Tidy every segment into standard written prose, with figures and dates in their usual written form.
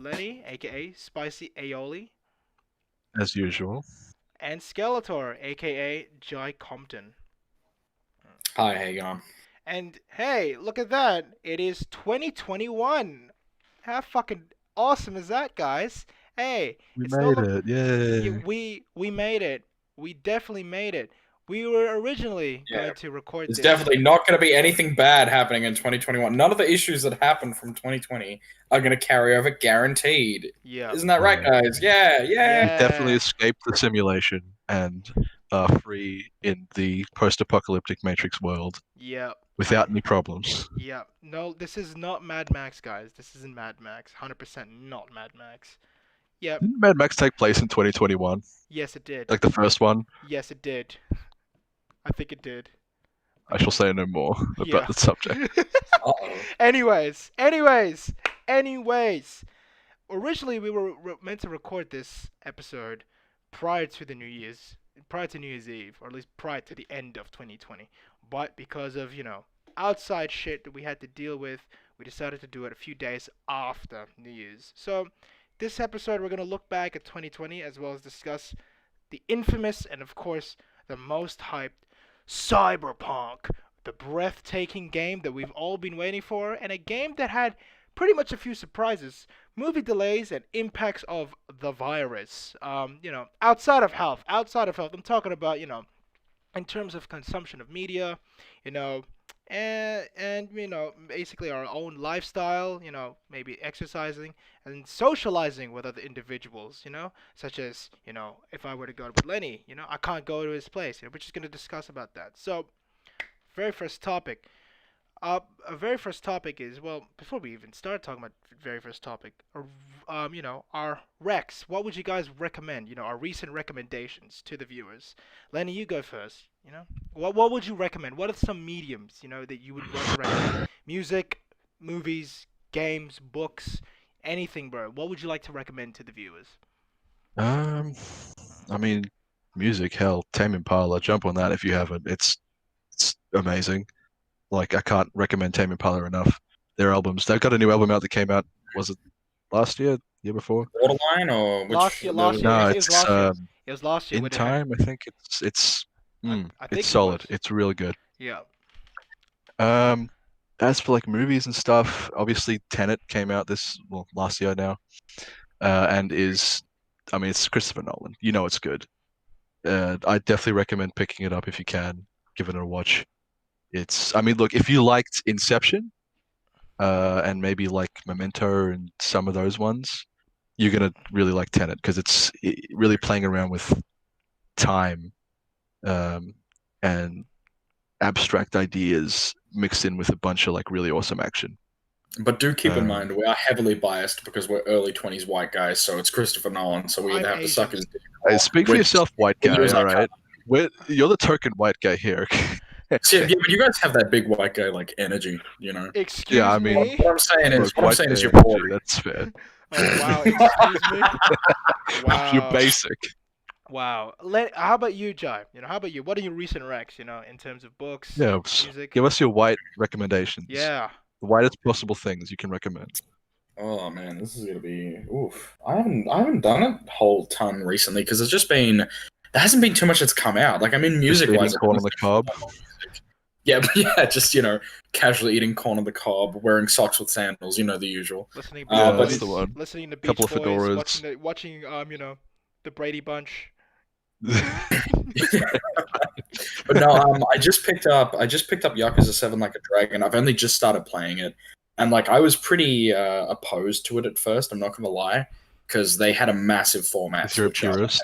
Lenny, aka Spicy Aioli, As usual. and Skeletor, aka Jai Compton. Hi, how you going? And hey, look at that! It is 2021. How fucking awesome is that, guys? Hey, We it's no made longer it. Yay. we made it. We definitely made it. We were originally Yeah, going to record there's this. definitely not going to be anything bad happening in 2021. None of the issues that happened from 2020 are going to carry over, guaranteed. Yeah. Isn't that right, guys? Yeah, yeah. We definitely Yeah. escaped the simulation and are free in the post-apocalyptic Matrix world Yeah. without any problems. Yeah. No, this is not Mad Max, guys. This isn't Mad Max. 100% not Mad Max. Yep. Didn't Mad Max take place in 2021? Yes, it did. Like the first one? Yes, it did. I think it did. I shall say no more Yeah. about the subject. Uh-oh. Anyways. Originally, we were meant to record this episode prior to New Year's Eve, or at least prior to the end of 2020. But because of, outside shit that we had to deal with, we decided to do it a few days after New Year's. So, this episode, we're going to look back at 2020 as well as discuss the infamous and, of course, the most hyped Cyberpunk, the breathtaking game that we've all been waiting for, and a game that had pretty much a few surprises, movie delays, and impacts of the virus. Outside of health, I'm talking about, in terms of consumption of media, you know, and basically our own lifestyle, maybe exercising and socializing with other individuals, such as, if I were to go with Lenny, I can't go to his place. We're just gonna discuss about that. So, very first topic. Our very first topic is, well, before we even start talking about the very first topic, our recs. What would you guys recommend? Our recent recommendations to the viewers. Lenny, you go first. What would you recommend? What are some mediums, that you would want to recommend? Music, movies, games, books, anything, bro. What would you like to recommend to the viewers? Um, I mean, music, hell, Tame Impala, jump on that if you haven't. It's amazing. Like, I can't recommend Tame Impala enough. Their albums, they've got a new album out that came out, was it last year, year before? Borderline or which? Last year. No, It was it's last year. It was last year In when it had. Time. I think I think it's it solid. was. It's really good. Yeah. Um, as for like movies and stuff, obviously Tenet came out last year now, and I mean, it's Christopher Nolan. You know it's good. I definitely recommend picking it up if you can, give it a watch. I mean, look, if you liked Inception, and maybe like Memento and some of those ones, you're gonna really like Tenet because it's really playing around with time, and abstract ideas mixed in with a bunch of like really awesome action. But do keep in Um, mind, we are heavily biased because we're early 20s white guys, so it's Christopher Nolan, so we I'm either have to suck Asian. his dick Hey, or speak for we're yourself, white we guy. use All our right, you're the token white guy here. yeah, but you guys have that big white guy like energy, you know. Yeah, I Excuse mean, me. What I'm saying is, look, white guy you're energy. boring. That's fair. Oh wow. Excuse me. You're Wow. basic. Wow. How about you, Jai? How about you? What are your recent recs? In terms of books, Yeah, music. give us your white recommendations. Yeah. The whitest possible things you can recommend. Oh man, this is gonna be oof. I haven't done a whole ton recently because there hasn't been too much that's come out. Like I mean, Just music eating wise, corn on the cob. yeah, but yeah, just casually eating corn on the cob, wearing socks with sandals, the usual. Listening Yeah, Beach but that's the Boys. one. Listening to Beach Couple of Boys. fedoras. Watching the Brady Bunch. But no, I just picked up Yakuza 7 Like a Dragon. I've only just started playing it, and like I was pretty opposed to it at first. I'm not gonna lie, because they had a massive format If you're a switch up. purist.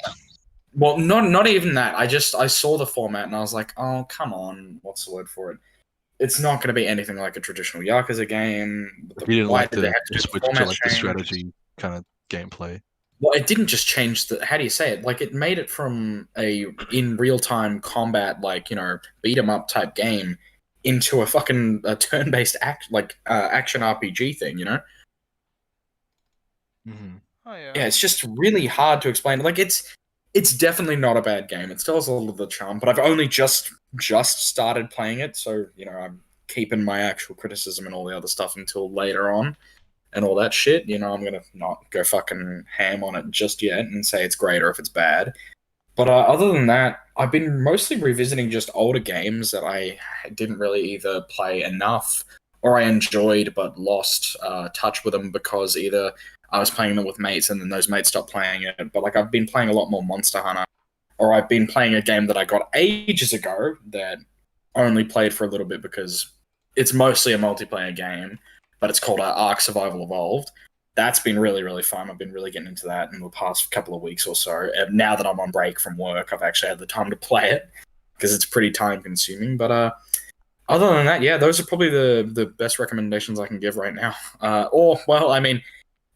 Well, not even that. I saw the format and I was like, oh come on, what's the word for it? It's not gonna be anything like a traditional Yakuza game. If you didn't Why like did they the have to do the switch to format like the change? strategy kind of gameplay. Well, it didn't just change the. How do you say it? Like it made it from in real time combat, like beat 'em up type game, into a turn based action RPG thing. Mm-hmm. Oh yeah. Yeah, it's just really hard to explain. Like it's definitely not a bad game. It still has a lot of the charm, but I've only just started playing it, so I'm keeping my actual criticism and all the other stuff until later on. and all that shit, I'm gonna not go fucking ham on it just yet and say it's great or if it's bad. But other than that, I've been mostly revisiting just older games that I didn't really either play enough or I enjoyed but lost touch with them because either I was playing them with mates and then those mates stopped playing it. But like I've been playing a lot more Monster Hunter, or I've been playing a game that I got ages ago that I only played for a little bit because it's mostly a multiplayer game, but it's called Ark Survival Evolved. That's been really, really fun. I've been really getting into that in the past couple of weeks or so. And now that I'm on break from work, I've actually had the time to play it because it's pretty time consuming. But other than that, yeah, those are probably the best recommendations I can give right now.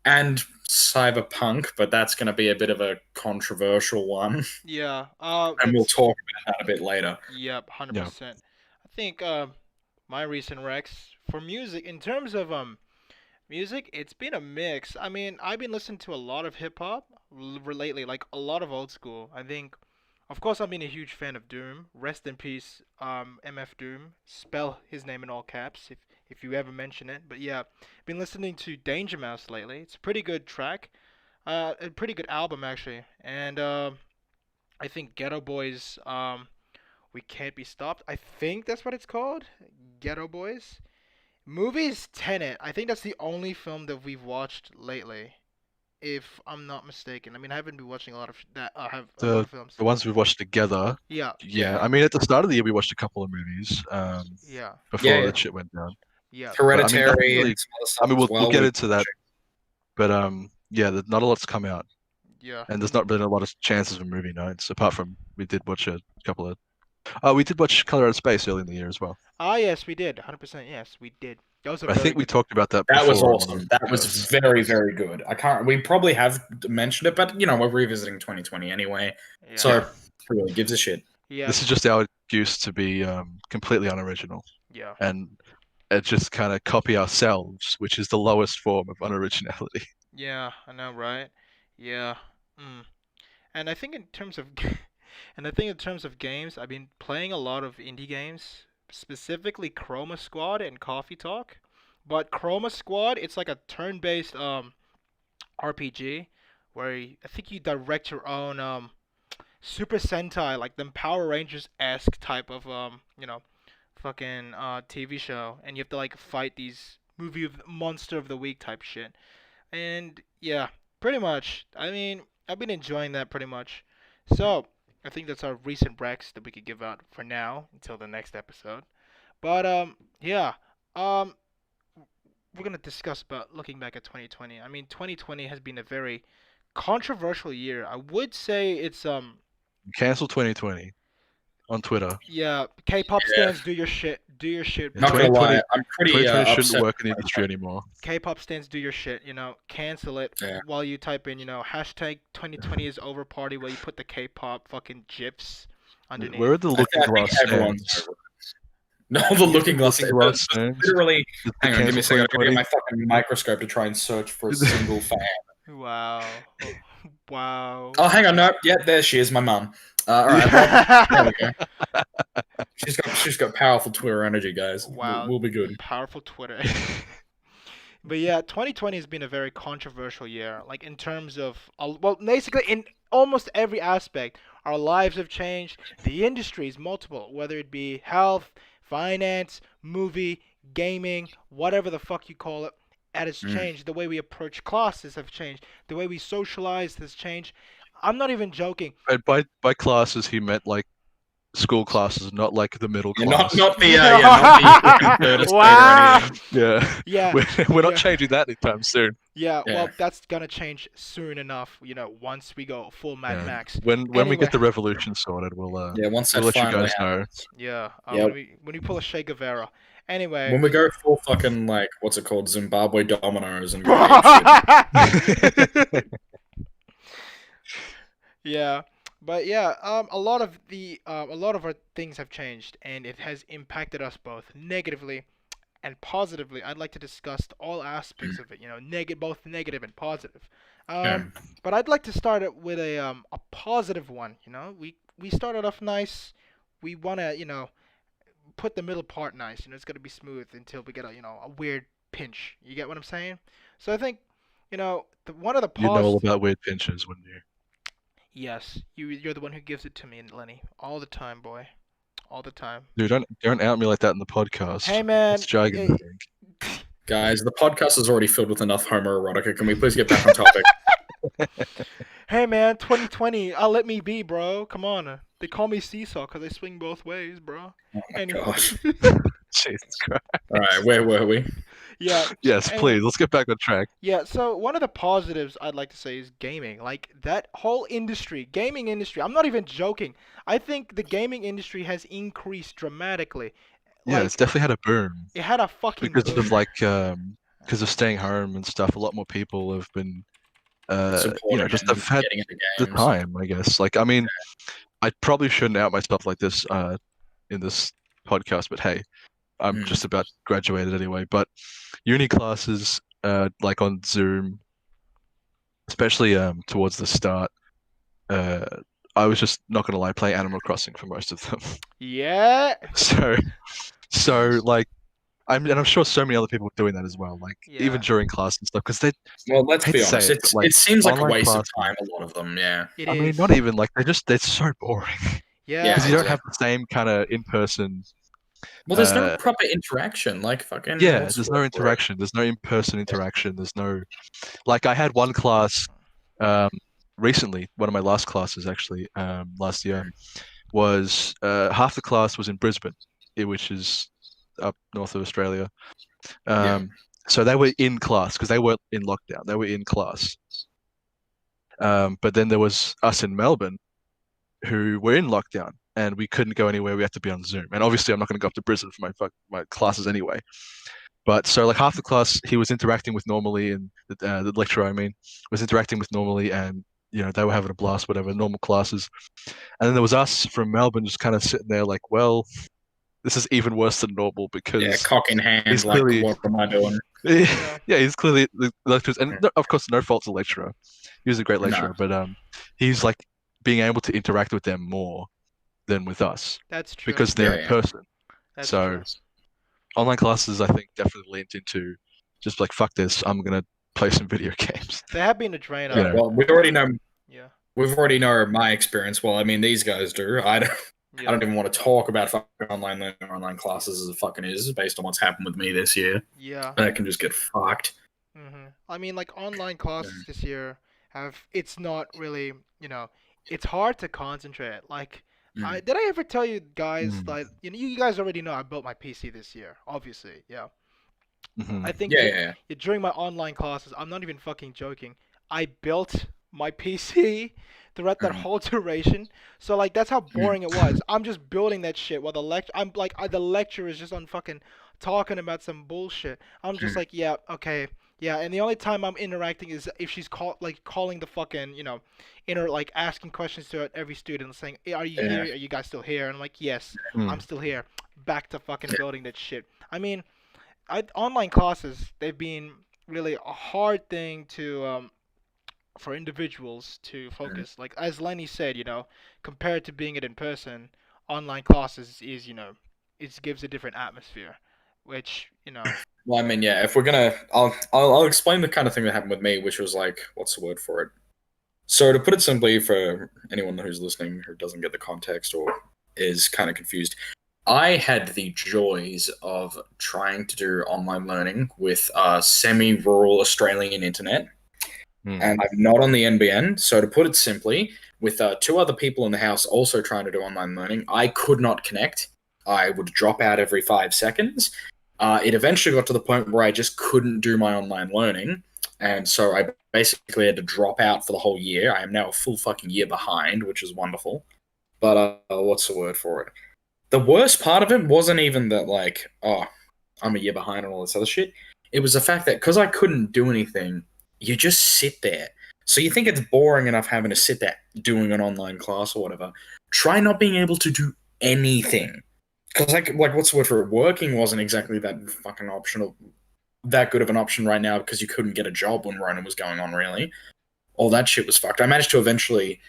And Cyberpunk, but that's going to be a bit of a controversial one, Yeah. and we'll That's talk about that a bit later. Yep, hundred Yeah. percent. I think my recent recs for music, in terms of music, it's been a mix. I mean, I've been listening to a lot of hip hop lately, like a lot of old school. I think, of course, I've been a huge fan of Doom. Rest in peace, MF Doom. Spell his name in all caps if you ever mention it. But yeah, been listening to Danger Mouse lately. It's a pretty good track, a pretty good album actually. And I think Ghetto Boys, We Can't Be Stopped. I think that's what it's called, Ghetto Boys. Movies Tenet. I think that's the only film that we've watched lately, if I'm not mistaken. I mean, I haven't been watching a lot of that. I have a lot The of films. the ones we watched together. Yeah, Yeah, I mean, at the start of the year, we watched a couple of movies yeah, before Yeah, that shit went down. yeah, But I mean, nothing Hereditary really. and some other I stuff mean, as we'll well. get into that. But yeah, not a lot's come out, yeah. and there's not really a lot of chances for movie nights. Apart from we did watch a couple of. We did watch Color Out of Space early in the year as well. Ah, yes, we did. 100%. Yes, we did. That was a I very think we good. talked about that That was before on one of awesome. the That was podcasts. very, very good. I can't. We probably have mentioned it, but we're revisiting 2020 anyway, Yeah, so who really gives a shit? yeah, This is just our excuse to be completely unoriginal yeah, and just kind of copy ourselves, which is the lowest form of unoriginality. yeah. I know, right? Yeah. Mm. And I think in terms of, and I think in terms of games, I've been playing a lot of indie games, specifically Chroma Squad and Coffee Talk. But Chroma Squad, it's like a turn-based RPG where I think you direct your own Super Sentai, like them Power Rangers esque type of fucking TV show, and you have to like fight these monster of the week type shit. And yeah, pretty much. I mean, I've been enjoying that pretty much. So I think that's our recent Rex that we could give out for now until the next episode. But yeah, um, we're gonna discuss about looking back at 2020. I mean, 2020 has been a very controversial year. I would say it's Cancel 2020 on Twitter. yeah, K-pop Yeah. stands, do your shit. Yeah, Not gonna 2020 lie, I'm pretty 2020 shouldn't upset. work in the industry anymore. K-pop stands, do your shit. Cancel it Yeah. while you type in, hashtag 2020 is over party, where you put the K-pop fucking gifs underneath. Where are the I looking think glass everyone's stands? over it. No, the looking glass. Looking glass stands. Literally, The hang on, give me a cancel second. I'm gonna 2020? get my fucking microscope to try and search for a single fan. Wow. Wow. Oh, hang on, no, yeah, there she is, my mum. All right, well, there we go. She's got powerful Twitter energy, guys. Wow. We'll be good. Powerful Twitter. But yeah, 2020 has been a very controversial year. Like in terms of, well, basically in almost every aspect, our lives have changed. The industry is multiple, whether it be health, finance, movie, gaming, whatever the fuck you call it. That has changed. The way we approach classes have changed. The way we socialize has changed. I'm not even joking. And by classes, he meant like school classes, not like the middle Yeah, class. not the fucking third estate or Wow. anything. Yeah, Yeah. we're not Yeah. changing that anytime soon. Yeah, Yeah. well, that's gonna change soon enough. Once we go full Mad Yeah. Max. When we Anyway. get the revolution sorted, we'll Yeah, once that we'll let you finally guys know. happens. Yeah, Yep. when we pull a Che Guevara. Anyway. When we go full fucking like what's it called, Zimbabwe dominoes and go ape shit. Yeah, but yeah, a lot of our things have changed, and it has impacted us both negatively and positively. I'd like to discuss all aspects of it. Both negative and positive. Yeah. But I'd like to start it with a positive one. We started off nice. We wanna put the middle part nice. It's gonna be smooth until we get a weird pinch. You get what I'm saying? So I think, one of the You know all pos. about weird pinches, wouldn't you? Yes, you're the one who gives it to me, Lenny, all the time, boy, all the time. Dude, don't out me like that in the podcast. Hey man, It's jargon, I think. Guys, the podcast is already filled with enough homoerotica. Can we please get back on topic? hey man, 2020, I'll let me be, bro. Come on. They call me Seesaw because I swing both ways, bro. Oh my Anyway. god. Jesus Christ. All right, where were we? Yeah. Yes, Anyway. please. Let's get back on track. Yeah, so one of the positives I'd like to say is gaming. Like that whole industry, gaming industry. I'm not even joking. I think the gaming industry has increased dramatically. Yeah, Like it's definitely had a boom it had a fucking because boom. of because of staying home and stuff. A lot more people have been, Supporting just and have had getting into the games. time, I guess. Like, I mean, I probably shouldn't out myself like this in this podcast, but hey, I'm Mm. just about graduated anyway. But uni classes, like on Zoom, especially towards the start, I was just not gonna lie, playing Animal Crossing for most of them. Yeah. So like, I'm sure so many other people are doing that as well. Like Yeah. even during class and stuff, because they, Well, let's hate be to say honest. it, but, like, It seems like a online waste of classes- time. A lot of them, yeah. It I is. mean, not even like they're so boring Yeah. Yeah, because you don't have exactly. the same kind of in-person. Well, there's no Uh, proper interaction. Like fucking. Yeah, what's there's the no word for it? interaction. There's no in-person interaction. There's no, like, I had one class, recently, one of my last classes actually, last year, was half the class was in Brisbane, which is up north of Australia. Yeah. So they were in class because they weren't in lockdown. They were in class. But then there was us in Melbourne who were in lockdown and we couldn't go anywhere. We had to be on Zoom. And obviously, I'm not going to go up to Brisbane for my classes anyway. But so like half the class he was interacting with normally, and the lecturer, I mean, was interacting with normally, and they were having a blast, whatever, normal classes. And then there was us from Melbourne just kind of sitting there like, well, this is even worse than normal because Yeah, cock in hand. he's Like, clearly- what am I doing? yeah, he's clearly the lecturers, and of course, no fault to the lecturer. He was a great No. lecturer, but he's like being able to interact with them more than with us That's true. because they're Yeah. in person. That's so- true. Online classes, I think, definitely leaned into just like, fuck this, I'm gonna play some video games. They have been a drain. Yeah. Well, we already know. Yeah. We've already know my experience. Well, I mean, these guys do. I don't even want to talk about fucking online learning or online classes as it fucking is, based on what's happened with me this year. Yeah. I can just get fucked. I mean, like online classes this year it's not really, it's hard to concentrate. Like, did I ever tell you guys, Mm. like, you guys already know I built my PC this year, obviously, yeah. Mhm. I think Yeah. during my online classes, I'm not even fucking joking, I built my PC throughout that Mhm. whole duration. So, like, that's how boring it was. I'm just building that shit while the lecturer is just on fucking talking about some bullshit. I'm just Mhm. like, yeah, okay. Yeah, and the only time I'm interacting is if she's calling the fucking, like asking questions to every student, saying, hey, "Are you Yeah. here? Are you guys still here?" And I'm like, "Yes, I'm Mm. still here." Back to fucking building that shit. I mean, online classes, they've been really a hard thing to for individuals to focus. Like as Lenny said, compared to being it in person, online classes is, it gives a different atmosphere, which, Well, I mean, yeah. If we're gonna, I'll explain the kind of thing that happened with me, which was like, what's the word for it? So to put it simply, for anyone who's listening who doesn't get the context or is kind of confused, I had the joys of trying to do online learning with semi-rural Australian internet, Mm. and I'm not on the NBN. So to put it simply, with two other people in the house also trying to do online learning, I could not connect. I would drop out every 5 seconds. It eventually got to the point where I just couldn't do my online learning, and so I basically had to drop out for the whole year. I am now a full fucking year behind, which is wonderful. But what's the word for it? The worst part of it wasn't even that, like, oh, I'm a year behind and all this other shit. It was the fact that because I couldn't do anything, you just sit there. So you think it's boring enough having to sit there doing an online class or whatever. Try not being able to do anything. Because, like what's the word for it? Working wasn't exactly that fucking optional, that good of an option right now because you couldn't get a job when Rona was going on, really. All that shit was fucked. I managed to eventually,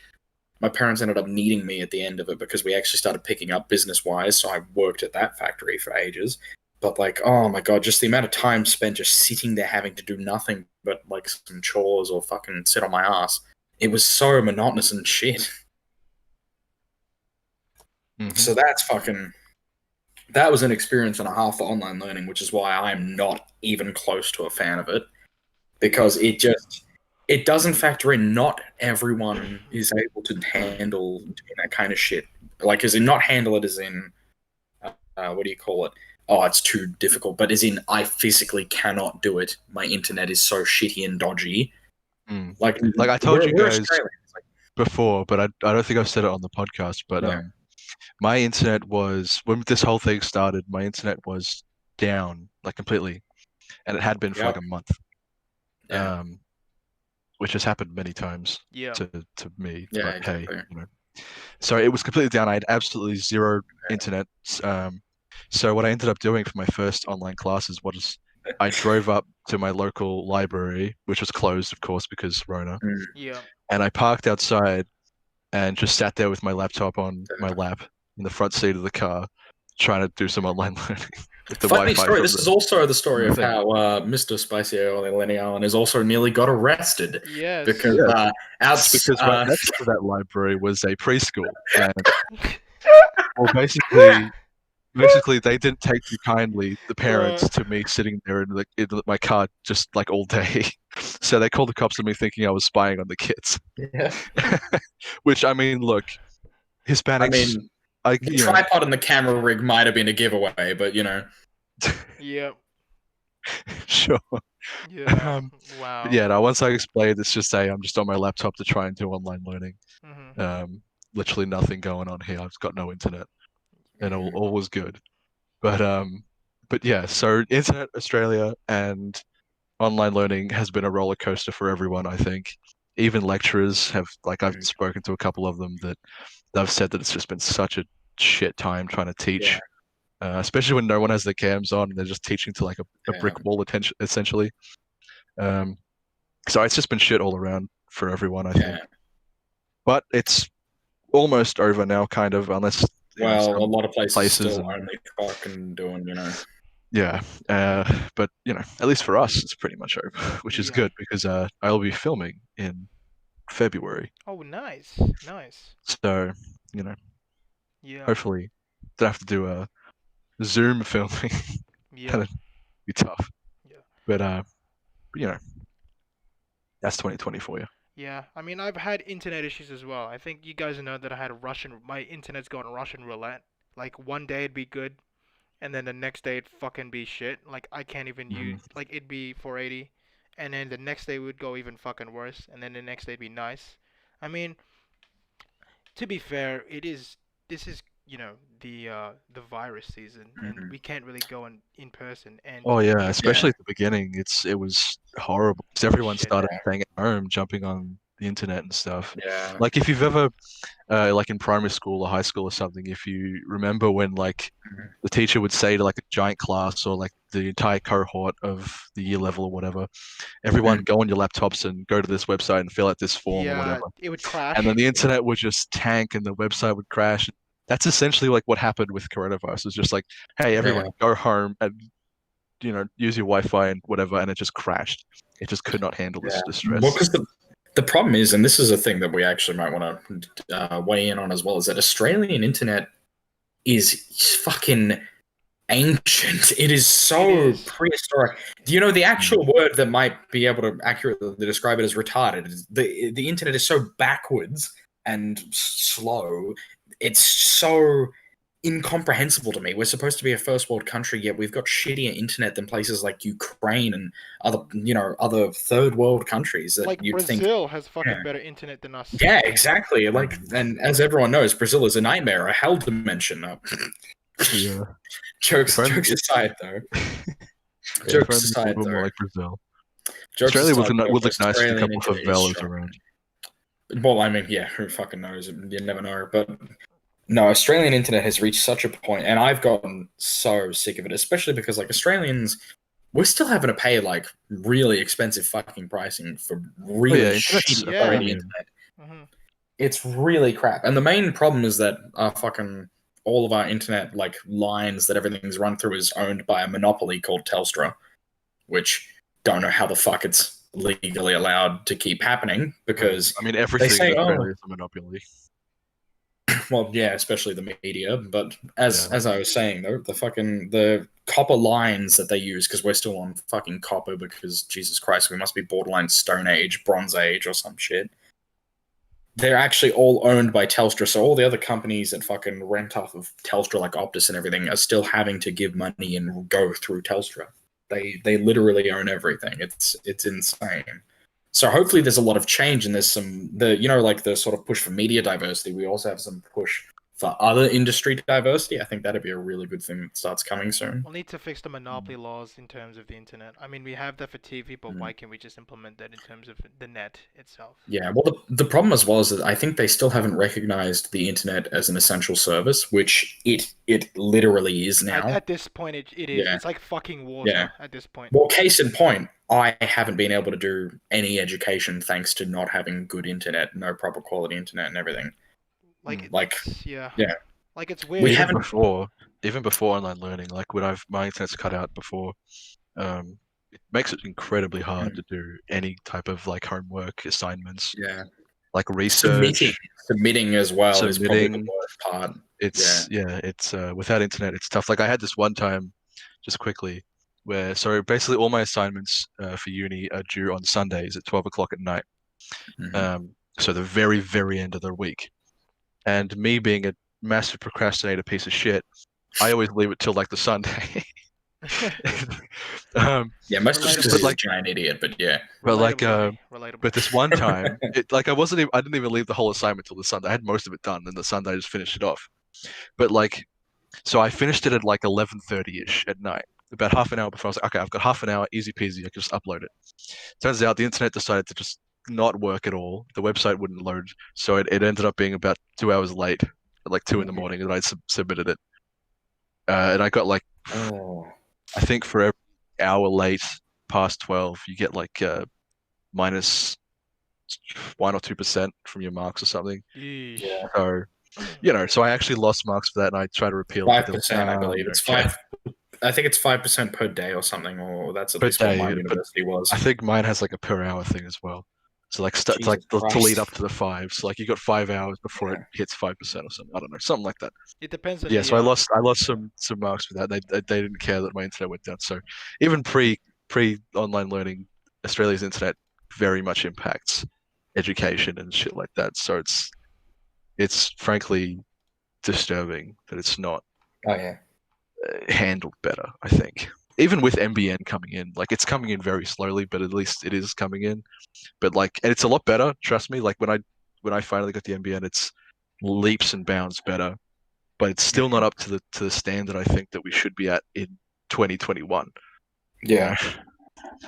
my parents ended up needing me at the end of it because we actually started picking up business-wise, so I worked at that factory for ages. But like, oh my god, just the amount of time spent just sitting there having to do nothing but like some chores or fucking sit on my ass. It was so monotonous and shit. Mhm. So that was an experience and a half for online learning, which is why I'm not even close to a fan of it. Because it doesn't factor in not everyone is able to handle doing that kind of shit. Like as in not handle it as in what do you call it? Oh, it's too difficult. But as in I physically cannot do it. My internet is so shitty and dodgy. Mm. Like I told you we're guys Australians. Like, before, but I don't think I've said it on the podcast. But Yeah. my internet was when this whole thing started. My internet was down like completely, and it had been for like Yep. a month. Yeah. Which has happened many times Yeah. to me. Yeah, But exactly. hey, so it was completely down. I had absolutely zero internet. So what I ended up doing for my first online classes was I drove up to my local library, which was closed, of course, because Rona, Yeah. and I parked outside and just sat there with my laptop on my lap in the front seat of the car, trying to do some online learning with the Funny Wi-Fi story. from This is also the story of thing. how Mr. Spicy Lenny Allen has also nearly got arrested Yes. because Yeah. outs because right next to that library was a preschool, and well, basically they didn't take too kindly, the parents, Right. to me sitting there in my car just like all day. So they called the cops on me thinking I was spying on the kids. yeah. Which, I mean, look, Hispanics, I mean, the tripod and the camera rig might have been a giveaway, but Yep. sure. Yeah. But Wow. yeah, no, once I explained, it's just I'm just on my laptop to try and do online learning. Mhm. Literally nothing going on here. I've got no internet, and all was good. But yeah, so Internet Australia and online learning has been a roller coaster for everyone, I think. Even lecturers have, like, I've spoken to a couple of them that they've said that it's just been such a shit time trying to teach, especially when no one has their cams on and they're just teaching to like a brick wall, essentially. So it's just been shit all around for everyone, I think. But it's almost over now, kind of, unless well, a lot of places still and- only fucking doing, Yeah, but at least for us, it's pretty much over, which is Yeah. good because I'll be filming in February, Oh, nice. Nice. so Yeah. hopefully don't have to do a Zoom filming. Yeah. That'd be tough. Yeah. But that's 2020 for you. Yeah. I mean, I've had internet issues as well. I think you guys know that I had my internet's going Russian roulette. Like one day it'd be good, and then the next day it'd fucking be shit. Like I can't even use, like it'd be 480, and then the next day it would go even fucking worse, and then the next day it'd be nice. I mean, to be fair, this is the virus season, and we can't really go in person. And Oh yeah, especially at the beginning, it was horrible because everyone Shit. started staying at home, jumping on the internet and stuff. Yeah. Like if you've ever, like in primary school or high school or something, if you remember when like the teacher would say to like a giant class or like the entire cohort of the year level or whatever, everyone go on your laptops and go to this website and fill out this form or Yeah, whatever. it would crash. And then the internet would just tank and the website would crash. That's essentially like what happened with coronavirus. It's just like, hey, everyone, go home and use your Wi-Fi and whatever, and it just crashed. It just could not handle the stress. Well, because the problem is, and this is a thing that we actually might want to weigh in on as well, is that Australian internet is fucking ancient. It is so prehistoric. The actual word that might be able to accurately describe it as retarded is the internet is so backwards and slow. It's so incomprehensible to me. We're supposed to be a first world country, yet we've got shittier internet than places like Ukraine and other third world countries that like you'd Brazil think has fucking better internet than us. Yeah, exactly. Like, and as everyone knows, Brazil is a nightmare, a hell dimension. Yeah. Jokes aside, though. Jokes aside, though. More like Brazil. Jokes Australia aside, would look nice with a Australian couple of internet is favelas strong. around. Well, I mean, yeah, who fucking knows? You never know. But no, Australian internet has reached such a point, and I've gotten so sick of it, especially because like Australians, we're still having to pay like really expensive fucking pricing for really shitty quality internet. It's really crap, and the main problem is that our fucking all of our internet like lines that everything's run through is owned by a monopoly called Telstra, which don't know how the fuck it's legally allowed to keep happening because I mean, everything say, in "Oh." Australia is a monopoly. well, yeah, especially the media. But as I was saying, though, the copper lines that they use because we're still on fucking copper because Jesus Christ, we must be borderline Stone Age, Bronze Age, or some shit. They're actually all owned by Telstra, so all the other companies that fucking rent off of Telstra, like Optus and everything, are still having to give money and go through Telstra. They literally own everything. It's insane. So hopefully there's a lot of change and there's like the sort of push for media diversity. We also have some push for other industry diversity. I think that'd be a really good thing that starts coming soon. We'll need to fix the monopoly laws in terms of the internet. I mean, we have that for TV, but why can't we just implement that in terms of the net itself? Yeah, well, the problem as well is that I think they still haven't recognized the internet as an essential service, which it literally is now. At this point, it is. Yeah. It's like fucking water Yeah. at this point. Well, case in point, I haven't been able to do any education thanks to not having good internet, no proper quality internet and everything. Yeah. Like it's weird. We even haven't- before online learning, like when my internet's cut out before, it makes it incredibly hard to do any type of like homework assignments, Yeah. like research. Submitting as well is probably the Submitting. worst part. It's without internet, it's tough. Like I had this one time, just quickly, where so basically all my assignments for uni are due on Sundays at 12 o'clock at night. Mhm. So the very, very end of the week. And me being a massive procrastinator piece of shit, I always leave it till like the Sunday. Yeah, most of Relatable. because he's a giant idiot, but yeah. But like, Relatable. but this one time, I didn't even leave the whole assignment till the Sunday. I had most of it done, and the Sunday I just finished it off. But like, so I finished it at like 11:30ish at night, about half an hour before. I was like, okay, I've got half an hour, easy peasy. I can just upload it. Turns out the internet decided to just not work at all. The website wouldn't load, so it ended up being about 2 hours late, at like 2 in the morning, and I submitted it. And I got like, Oh. I think for every hour late past 12, you get like minus 1 or 2% from your marks or something. Yeesh. Yeah. So, so I actually lost marks for that, and I tried to repeal it. 5%, I believe. It's 5. I think it's 5% per day or something, or that's at Per least what day, my but university was. I think mine has like a per hour thing as well. So like to Jesus lead Christ. up to the 5. So like you got 5 hours before it hits 5% or something. I don't know, something like that. It depends on Yeah, the, so I lost some marks for that. They didn't care that my internet went down. So even pre online learning, Australia's internet very much impacts education and shit like that. So it's frankly disturbing that it's not Oh yeah. handled better, I think. Even with NBN coming in, like it's coming in very slowly, but at least it is coming in. But like, and it's a lot better. Trust me. Like when I finally got the NBN, it's leaps and bounds better. But it's still not up to the standard I think that we should be at in 2021. Yeah.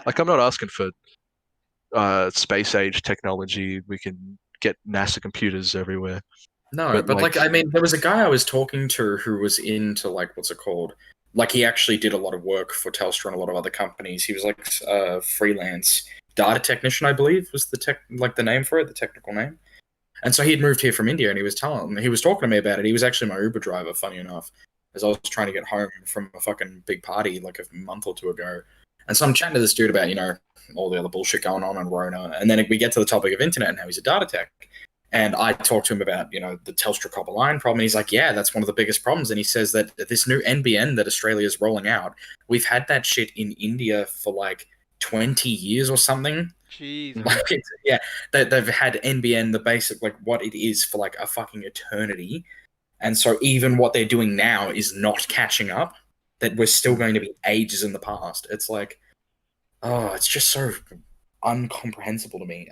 Like I'm not asking for space age technology. We can get NASA computers everywhere. No, but like- I mean, there was a guy I was talking to who was into like what's it called? Like he actually did a lot of work for Telstra and a lot of other companies. He was like a freelance data technician, I believe, was the name for it, the technical name. And so he had moved here from India, and he was talking to me about it. He was actually my Uber driver, funny enough, as I was trying to get home from a fucking big party like a month or two ago. And so I'm chatting to this dude about all the other bullshit going on in Rona, and then we get to the topic of internet and how he's a data tech. And I talked to him about, the Telstra copper line problem. And he's like, yeah, that's one of the biggest problems. And he says that this new NBN that Australia is rolling out, we've had that shit in India for like 20 years or something. Jeez. Like, they've had NBN, the basic, like what it is for like a fucking eternity. And so even what they're doing now is not catching up, that we're still going to be ages in the past. It's like, oh, it's just so incomprehensible to me.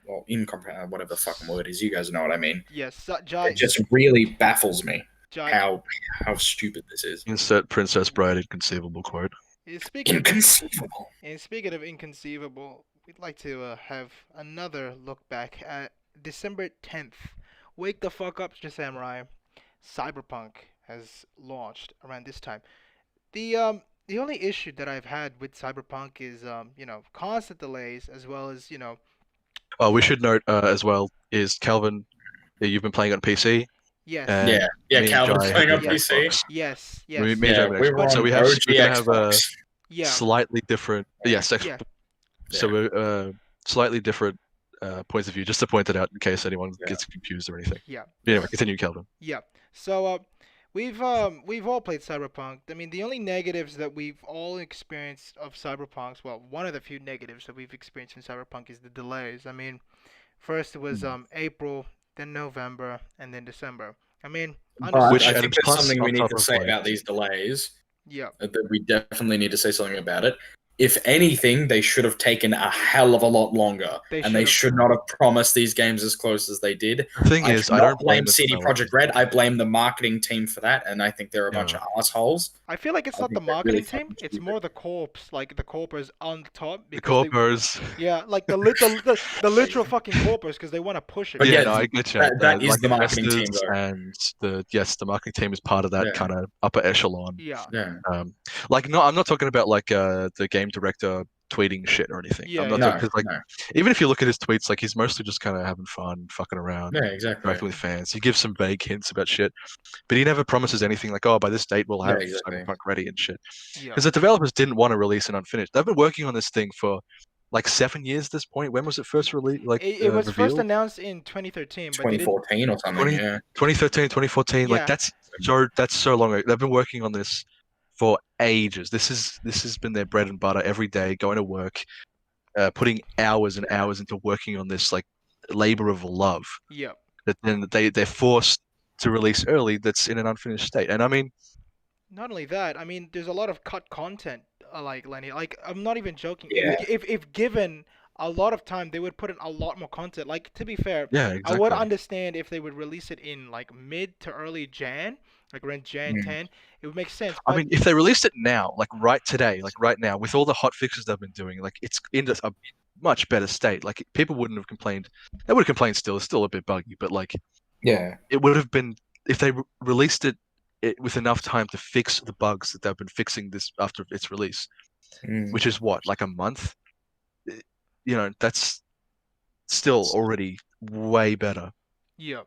Well, incomprehensible, whatever the fucking word is. You guys know what I mean. Yes, It just really baffles me Jai, how stupid this is. Insert Princess Bride inconceivable quote. Inconceivable. And speaking of inconceivable, we'd like to have another look back at December 10th. Wake the fuck up, Samurai. Cyberpunk has launched around this time. The only issue that I've had with Cyberpunk is constant delays, as well as Oh, we should note as well is Calvin, you've been playing on PC. Yes. and Yeah, me and Calvin's Jai had playing the on PC. Xbox. Yes. Me, Yes. me and Jai Yeah, have an we Xbox. were So on we have OG we're gonna have a Xbox. Yeah. slightly different Yeah. so Yeah. we're slightly different points of view, just to point it out in case anyone Yeah. gets confused or anything. Yeah. But anyway, continue, Calvin. Yeah. So we've all played Cyberpunk. I mean, the only negatives that we've all experienced of Cyberpunk's, well, one of the few negatives that we've experienced in Cyberpunk is the delays. I mean, first it was April, then November, and then December. I mean, But Which I understandable. and think there's plus something on we need top to of say like about these delays. Yeah. That we definitely need to say something about it. If anything, they should have taken a hell of a lot longer, They and they should've. should not have promised these games as close as they did. the thing I is, do I not don't blame blame the CD developers. Projekt Red. I blame the marketing team for that, and I think they're a bunch Yeah. of assholes. I feel like it's I not the think they're really marketing team. fucking It's stupid. more the corps, like the corpers on the top The because they. corpers. Yeah, like the literal fucking corpers because they want to push it. But Yeah, yeah, no, I get you. that is Like the marketing team, investors though. and the marketing team is part of that Yeah. kind of upper echelon. Yeah. Yeah. Like no, I'm not talking about like the game director tweeting shit or anything. Yeah, I'm not yeah. talking because like No. even if you look at his tweets, like he's mostly just kind of having fun, fucking around, Yeah, exactly. interacting with fans. He gives some vague hints about shit, but he never promises anything like, oh, by this date we'll Yeah, have exactly. Cyberpunk ready and shit. Yeah. Because the developers didn't want to release an unfinished. They've been working on this thing for like 7 years at this point. When was it first released? Like It was first revealed? announced in 2013, but they didn't. 2014 or something. 20 Yeah. 2013, 2014. Yeah. Like that's so long ago. They've been working on this for ages. This has been their bread and butter every day, going to work, putting hours and hours into working on this like labor of love. Yeah. That then they're forced to release early. That's in an unfinished state. And I mean, Not only that, I mean, there's a lot of cut content, like Lenny. Like, I'm not even joking. Yeah. If given a lot of time, they would put in a lot more content. Like, to be fair, yeah, I would exactly. understand if they would release it in like mid to early Jan, like around Jan Mm. 10. It would make sense. I But mean, if they released it now, like right today, like right now, with all the hot fixes they've been doing, like it's in a much better state. Like people wouldn't have complained. They would have complained still. It's still a bit buggy, but like Yeah. it would have been if they released it with enough time to fix the bugs that they've been fixing this after its release, Mm. which is what, like a month. You know, that's still already way better. yeah.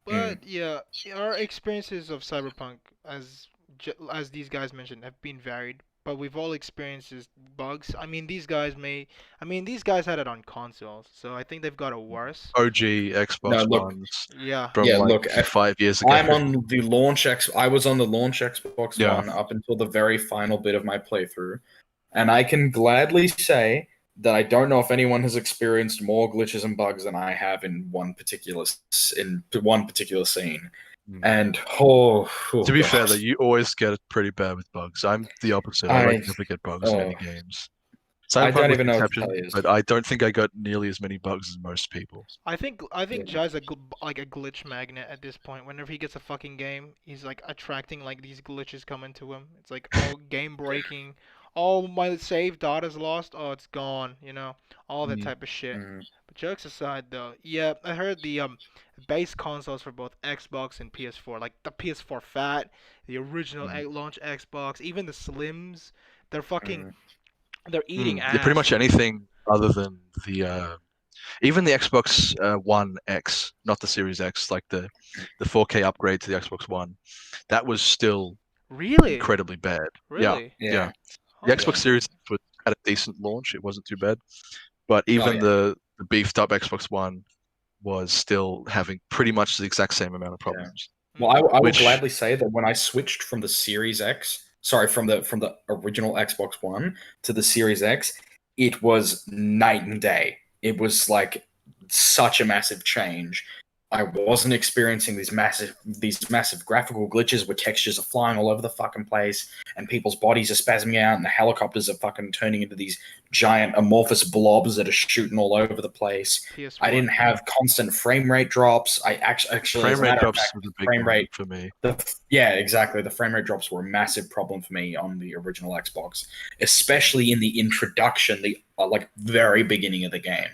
But yeah, our experiences of Cyberpunk, as these guys mentioned, have been varied. But we've all experienced these bugs. I mean, these guys had it on consoles, so I think they've got it worse. OG Xbox No, look. ones Yeah. from Yeah, like look, 5 years ago. I'm on the launch I was on the launch Xbox Yeah. One up until the very final bit of my playthrough, and I can gladly say that I don't know if anyone has experienced more glitches and bugs than I have in one particular scene. Mm. And To be fair, gosh. though, you always get it pretty bad with bugs. I'm the opposite. I like I- never get bugs in any oh. games. I Cyberpunk don't was even know an what to exception, tell you. but I don't think I got nearly as many bugs as most people. I think Yeah. Jai's like a glitch magnet at this point. Whenever he gets a fucking game, he's like attracting like these glitches coming to him. It's like oh game breaking. Oh my save data's lost. Oh it's gone. You know all that Mm. type of shit. Mm. But jokes aside though, yeah, I heard the base consoles for both Xbox and PS4, like the PS4 Fat, the original launch Xbox, even the Slims, they're fucking they're eating ass. Yeah, pretty much anything other than the even the Xbox One X, not the Series X, like the 4K upgrade to the Xbox One, that was still Really? incredibly bad. Really? Yeah. Oh, The Xbox yeah. Series had a decent launch; it wasn't too bad, but even yeah. the beefed up Xbox One was still having pretty much the exact same amount of problems. Well, I would Which- gladly say that when I switched from the Series X, sorry, from the original Xbox One to the Series X, it was night and day. It was like such a massive change. I wasn't experiencing these massive graphical glitches where textures are flying all over the fucking place and people's bodies are spasming out and the helicopters are fucking turning into these giant amorphous blobs that are shooting all over the place. PS4. I didn't have constant frame rate drops. I actually as Frame a rate matter of drops fact, was a big frame one rate for me. yeah, exactly. The frame rate drops were a massive problem for me on the original Xbox, especially in the introduction, the like very beginning of the game.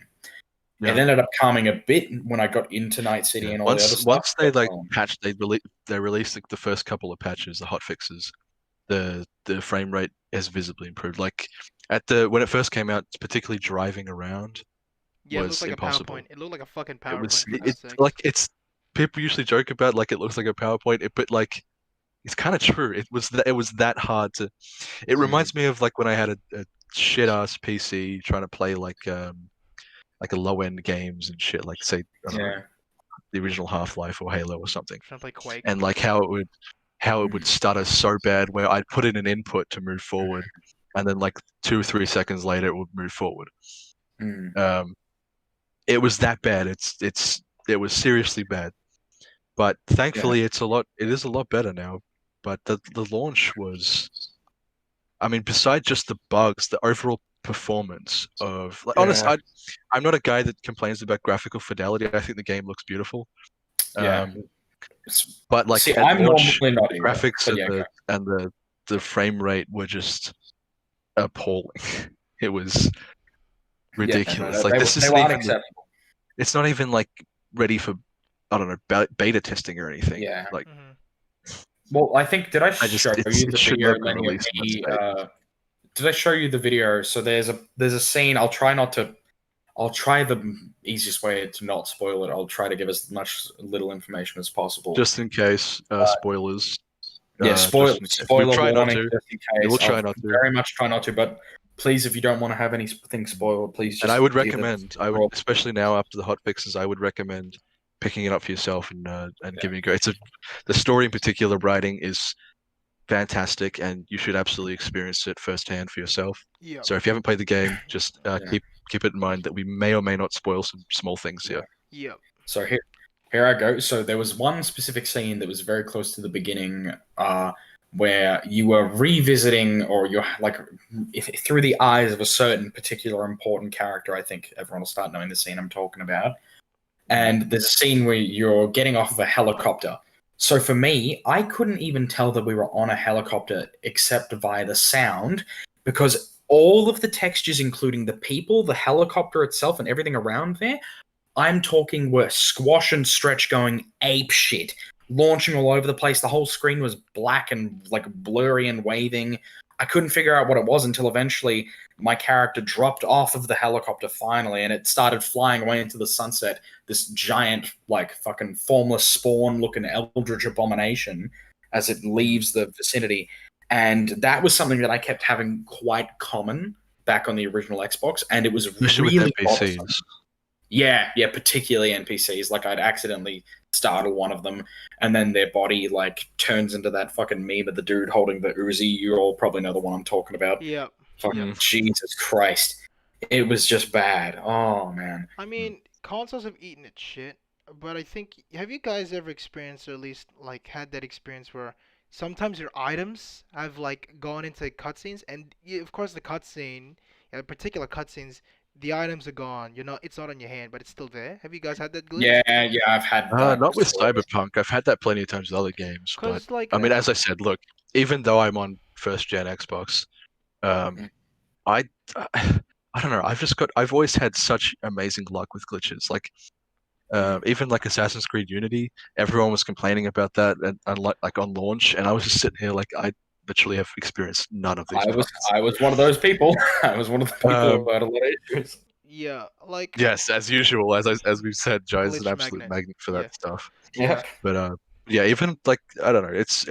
Yeah. It ended up calming a bit when I got into Night City and all the other stuff. Once they but, like patched, they released like, the first couple of patches, the hot fixes. The frame rate has visibly improved. Like when it first came out, particularly driving around, yeah, it was looked like impossible. a PowerPoint. It looked like a fucking it was PowerPoint. for it's God's sake. like it's people usually joke about like it looks like a PowerPoint, but like it's kind of true. It was that hard to. It reminds me of like when I had a shit ass PC trying to play like a low end games and shit, like say I don't know, Yeah. the original Half-Life or Halo or something, Trying to play Quake. and like how it would stutter so bad where I'd put in an input to move forward, and then like 2 or 3 seconds later it would move forward. Mm. It was that bad. It was seriously bad. But thankfully, it is a lot better now. But the launch was, I mean, besides just the bugs, the overall performance of like, honest, Yeah. I'm not a guy that complains about graphical fidelity. I think the game looks beautiful. Yeah. But like See, at I'm launch, normally not the either, graphics but yeah, and the frame rate were just appalling. It was ridiculous. no, Like this they isn't were even unacceptable. it's not even like ready for I don't know beta testing or anything. Yeah. Like Well, I think did I I just show it's, you it the should video, have been Lenny, of released in that me? state. Did I show you the video? So there's a scene. I'll try the easiest way to not spoil it. I'll try to give as much little information as possible. Just in case, spoilers. Yeah, spoiler We'll try not warning, to. just in Yeah, case. we'll try I'll not to. very much try not to, but please, if you don't want to have anything spoiled, please just. And I would either- recommend, especially now after the hot fixes, I would recommend picking it up for yourself and giving it a go. The story in particular, writing is fantastic, and you should absolutely experience it firsthand for yourself. Yeah. So if you haven't played the game, just keep it in mind that we may or may not spoil some small things here. Yeah. So here I go. So there was one specific scene that was very close to the beginning, where you were revisiting, or you're like through the eyes of a certain particular important character. I think everyone will start knowing the scene I'm talking about. And there's a scene where you're getting off of a helicopter. So for me, I couldn't even tell that we were on a helicopter except via the sound, because all of the textures, including the people, the helicopter itself, and everything around there, I'm talking were squash and stretch going ape shit, launching all over the place. The whole screen was black and like blurry and waving. I couldn't figure out what it was until eventually my character dropped off of the helicopter finally, and it started flying away into the sunset. This giant, like, fucking formless spawn-looking eldritch abomination as it leaves the vicinity. And that was something that I kept having quite common back on the original Xbox, and it was Especially really with bothersome. NPCs. Yeah, particularly NPCs. Like, I'd accidentally startle one of them, and then their body, like, turns into that fucking meme of the dude holding the Uzi. You all probably know the one I'm talking about. Yeah. Fucking Jesus Christ. It was just bad. Oh, man. I mean, consoles have eaten its shit, but I think, have you guys ever experienced, or at least, like, had that experience where sometimes your items have, like, gone into cutscenes, and, of course, the cutscene, particular cutscenes, the items are gone. It's not on your hand, but it's still there. Have you guys had that glitch? Yeah, I've had that. Not with Cyberpunk. I've had that plenty of times with other games. But Because, like, I mean, as I said, look, even though I'm on first gen Xbox, I don't know. I've always had such amazing luck with glitches. Like, even like Assassin's Creed Unity, everyone was complaining about that, and like on launch, and I was just sitting here like I literally have experienced none of these. I was one of those people. I was one of the people who had a lot of issues. Yeah, like. Yes, as usual, as we've said, Joe's an Glitch absolute magnet for that stuff. Yeah. But yeah, even like I don't know, it's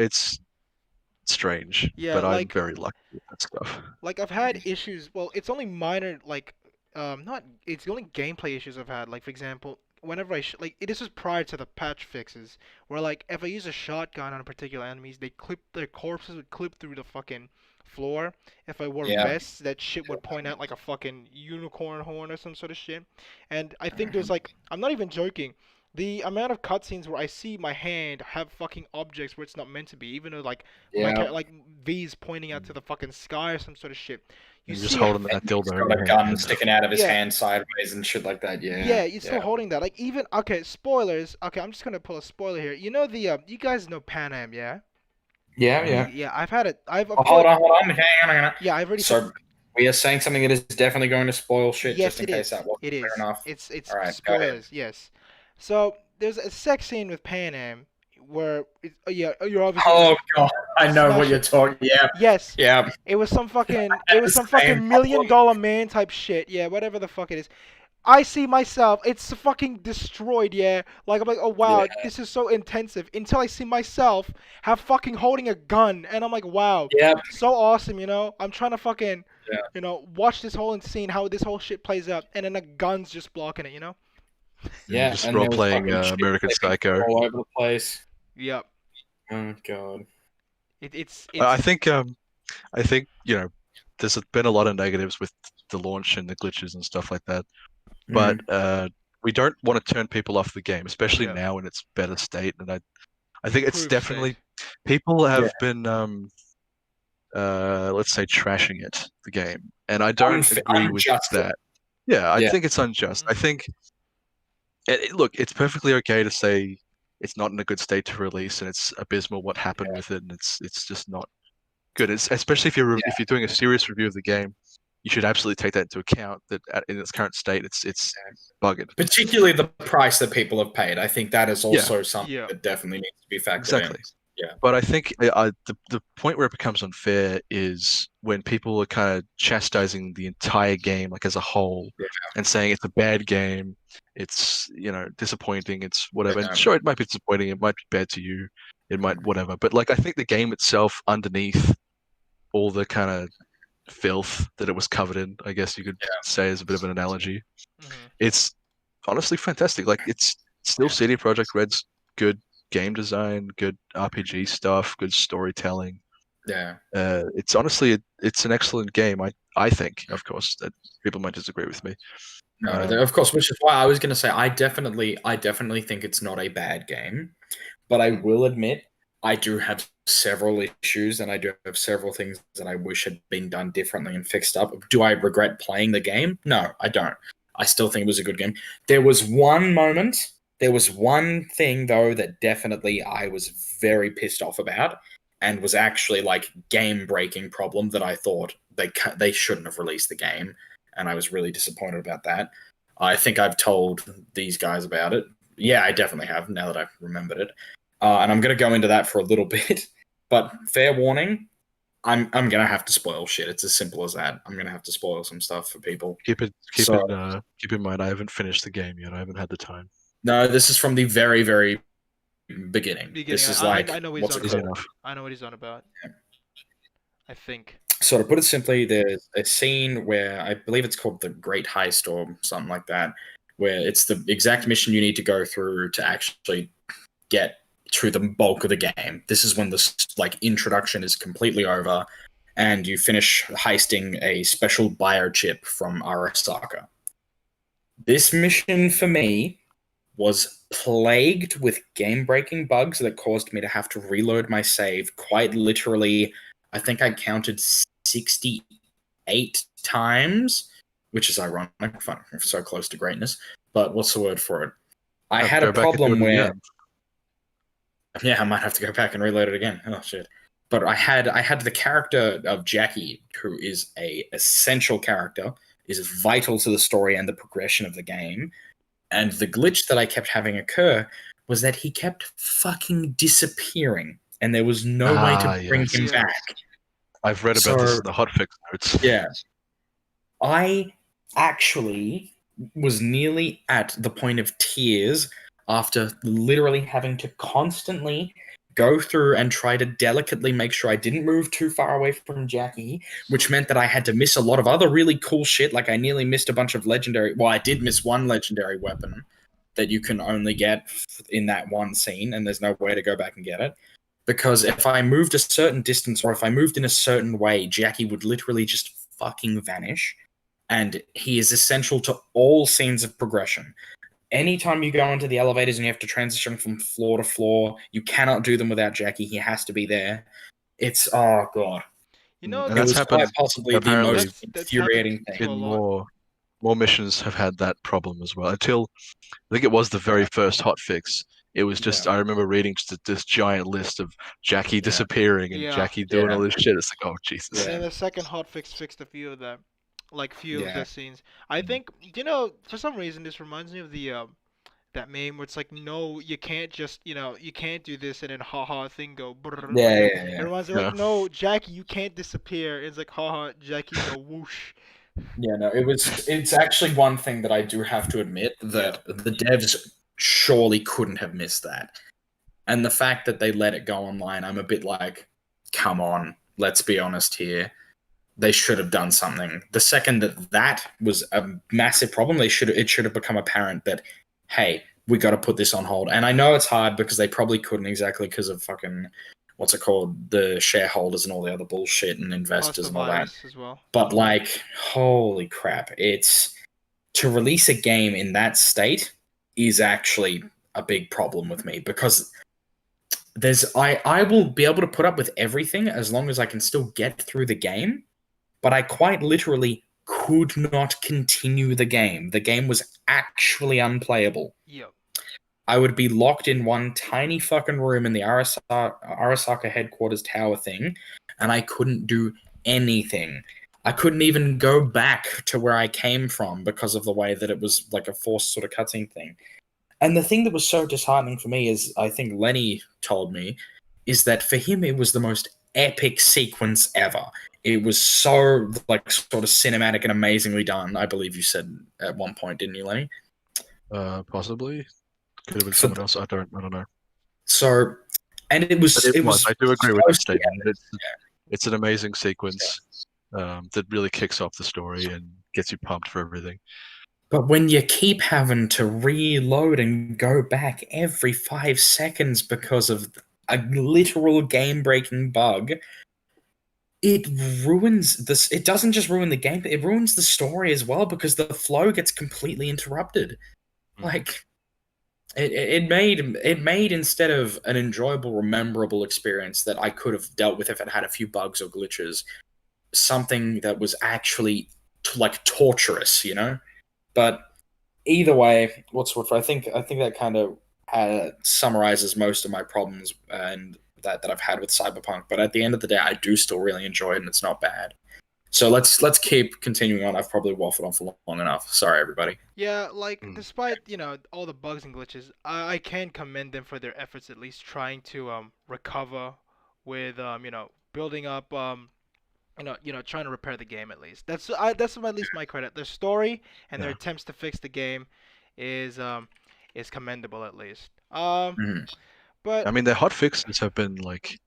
strange. Yeah, but I'm like- very lucky with that stuff. Like, I've had issues. Well, it's only minor. Like, not. It's the only gameplay issues I've had. Like, for example, whenever this was prior to the patch fixes, where like if I use a shotgun on particular enemies, their corpses would clip through the fucking floor. If I wore vests, that shit would point out like a fucking unicorn horn or some sort of shit. And I think there's like, I'm not even joking. The amount of cutscenes where I see my hand have fucking objects where it's not meant to be, even though like like V's pointing out to the fucking sky or some sort of shit. You're just holding that dildo. He's in got your a gun hand. sticking out of his hand sideways and shit like that. Yeah. Yeah, you're still holding that. Like, even spoilers. Okay, I'm just gonna pull a spoiler here. You know you guys know Pan Am, yeah? Yeah. Yeah, I've had it. Hold on. Hang on. Yeah, I've already. So we are saying something that is definitely going to spoil shit. Yes, just in it case is. that wasn't It is. clear enough. It's All right, go spoilers. ahead. Yes. So there's a sex scene with Pan Am where you're obviously. Oh god, I know what Smash you're it. talking. Yeah. Yes. Yeah. It was some fucking. Same $1 million man type shit. Yeah, whatever the fuck it is. I see myself. It's fucking destroyed, yeah. Like I'm like, oh wow, Yeah. this is so intensive. Until I see myself have fucking holding a gun, and I'm like, wow, Yeah. so awesome, you know. I'm trying to fucking, Yeah. watch this whole scene, how this whole shit plays out, and then a gun's just blocking it, you know. Yeah, Just and role there was playing fucking shit American flipping Psycho. all over the place. Yep. Oh god. It's I think there's been a lot of negatives with the launch and the glitches and stuff like that. But we don't want to turn people off the game, especially Yeah. now in its better state. And I think it's Improved definitely state. people Yeah. have been let's say trashing the game, and I don't agree with Unjust. that. Yeah, I Yeah. think it's unjust. I Mhm. think look, it's perfectly okay to say it's not in a good state to release, and it's abysmal what happened with it, and it's just not good. It's especially if you're doing a serious review of the game, you should absolutely take that into account. That in its current state, it's bugged. Particularly the price that people have paid. I think that is also something Yeah. that definitely needs to be factored Exactly. in. Yeah. But I think the point where it becomes unfair is when people are kind of chastising the entire game, like as a whole, Yeah. and saying it's a bad game, it's disappointing, it's whatever. And Yeah. sure, it might be disappointing, it might be bad to you, it might whatever. But like I think the game itself, underneath all the kind of filth that it was covered in, I guess you could say as a bit of an analogy, Mhm. it's honestly fantastic. Like it's still CD Projekt Red's good game design, good RPG stuff, good storytelling. Yeah. It's honestly it's an excellent game. I think, of course, that people might disagree with me. No, of course, which is why I was going to say I definitely think it's not a bad game, but I will admit I do have several issues and I do have several things that I wish had been done differently and fixed up. Do I regret playing the game? No, I don't. I still think it was a good game. There was one thing though that definitely I was very pissed off about and was actually like game breaking problem that I thought they shouldn't have released the game, and I was really disappointed about that. I think I've told these guys about it. Yeah, I definitely have now that I've remembered it. And I'm going to go into that for a little bit. But fair warning, I'm going to have to spoil shit. It's as simple as that. I'm going to have to spoil some stuff for people. Keep So- in mind I haven't finished the game yet. I haven't had the time. No, this is from the very, very beginning. This is I like know what he's what's on it Easy called? about. enough. I know what he's on about. I think. So to put it simply, there's a scene where I believe it's called the Great Heist or something like that, where it's the exact mission you need to go through to actually get through the bulk of the game. This is when the like introduction is completely over, and you finish heisting a special biochip from Arasaka. This mission for me was plagued with game-breaking bugs that caused me to have to reload my save quite literally. I think I counted 68 times, which is ironic. I'm so close to greatness. But what's the word for it? I had Go a back and do problem it where, again. yeah, I might have to go back and reload it again. Oh shit! But I had the character of Jackie, who is a essential character, is vital to the story and the progression of the game. And the glitch that I kept having occur was that he kept fucking disappearing, and there was no way to bring yes. him Yes. back. I've read about this So- in the hotfix notes. Yeah. I actually was nearly at the point of tears after literally having to constantly go through and try to delicately make sure I didn't move too far away from Jackie, which meant that I had to miss a lot of other really cool shit. Like I nearly missed a bunch of legendary. Well, I did miss one legendary weapon that you can only get in that one scene, and there's no way to go back and get it. Because if I moved a certain distance or if I moved in a certain way, Jackie would literally just fucking vanish. And he is essential to all scenes of progression. Anytime you go into the elevators and you have to transition from floor to floor, you cannot do them without Jackie. He has to be there. It's, oh god. You know, And It that's was happened quite possibly the apparently- most That's infuriating happened thing. to a In lot. more missions have had that problem as well. Until I think it was the very first hotfix. It was just I remember reading just this giant list of Jackie disappearing and Yeah. Jackie doing all this shit. It's like, oh Jesus. And then the second hotfix fixed a few of them, like few of Yeah. the scenes. I Mm. think for some reason this reminds me of the that meme where it's like, no, you can't just you can't do this and then haha thing go. Brrr. Yeah. It reminds me like, Yeah. no, Jackie, you can't disappear. It's like haha, Jackie go whoosh. Yeah, no, it's actually one thing that I do have to admit that the devs surely couldn't have missed that. And the fact that they let it go online, I'm a bit like, come on, let's be honest here. They should have done something. The second that that was a massive problem, it should have become apparent that, hey, we got to put this on hold. And I know it's hard because they probably couldn't exactly because of fucking what's it called, the shareholders and all the other bullshit and Plus investors the and all that. virus as well. But like, holy crap, it's to release a game in that state is actually a big problem with me because I will be able to put up with everything as long as I can still get through the game, but I quite literally could not continue the game. The game was actually unplayable. Yep. I would be locked in one tiny fucking room in the Arasaka headquarters tower thing, and I couldn't do anything. I couldn't even go back to where I came from because of the way that it was like a forced sort of cutscene thing. And the thing that was so disheartening for me is, I think Lenny told me, is that for him it was the most epic sequence ever. It was so like sort of cinematic and amazingly done. I believe you said at one point, didn't you, Lenny? Possibly. Could have been For someone else. I don't know. So, and it was But it was. I do agree with so that statement. It's an amazing sequence that really kicks off the story and gets you pumped for everything. But when you keep having to reload and go back every 5 seconds because of a literal game-breaking bug, it ruins this. It doesn't just ruin the game, but it ruins the story as well because the flow gets completely interrupted. Like, it made instead of an enjoyable, rememberable experience that I could have dealt with if it had a few bugs or glitches, something that was actually like torturous, you know. But either way, I think that kind of summarizes most of my problems and that I've had with Cyberpunk. But at the end of the day, I do still really enjoy it, and it's not bad. So let's keep continuing on. I've probably waffled on for long enough. Sorry, everybody. Yeah, like Mm. despite all the bugs and glitches, I can commend them for their efforts at least trying to recover with building up trying to repair the game at least. That's at least my credit. Their story and their Yeah. attempts to fix the game is commendable at least. Mhm. But I mean, their hot fixes have been like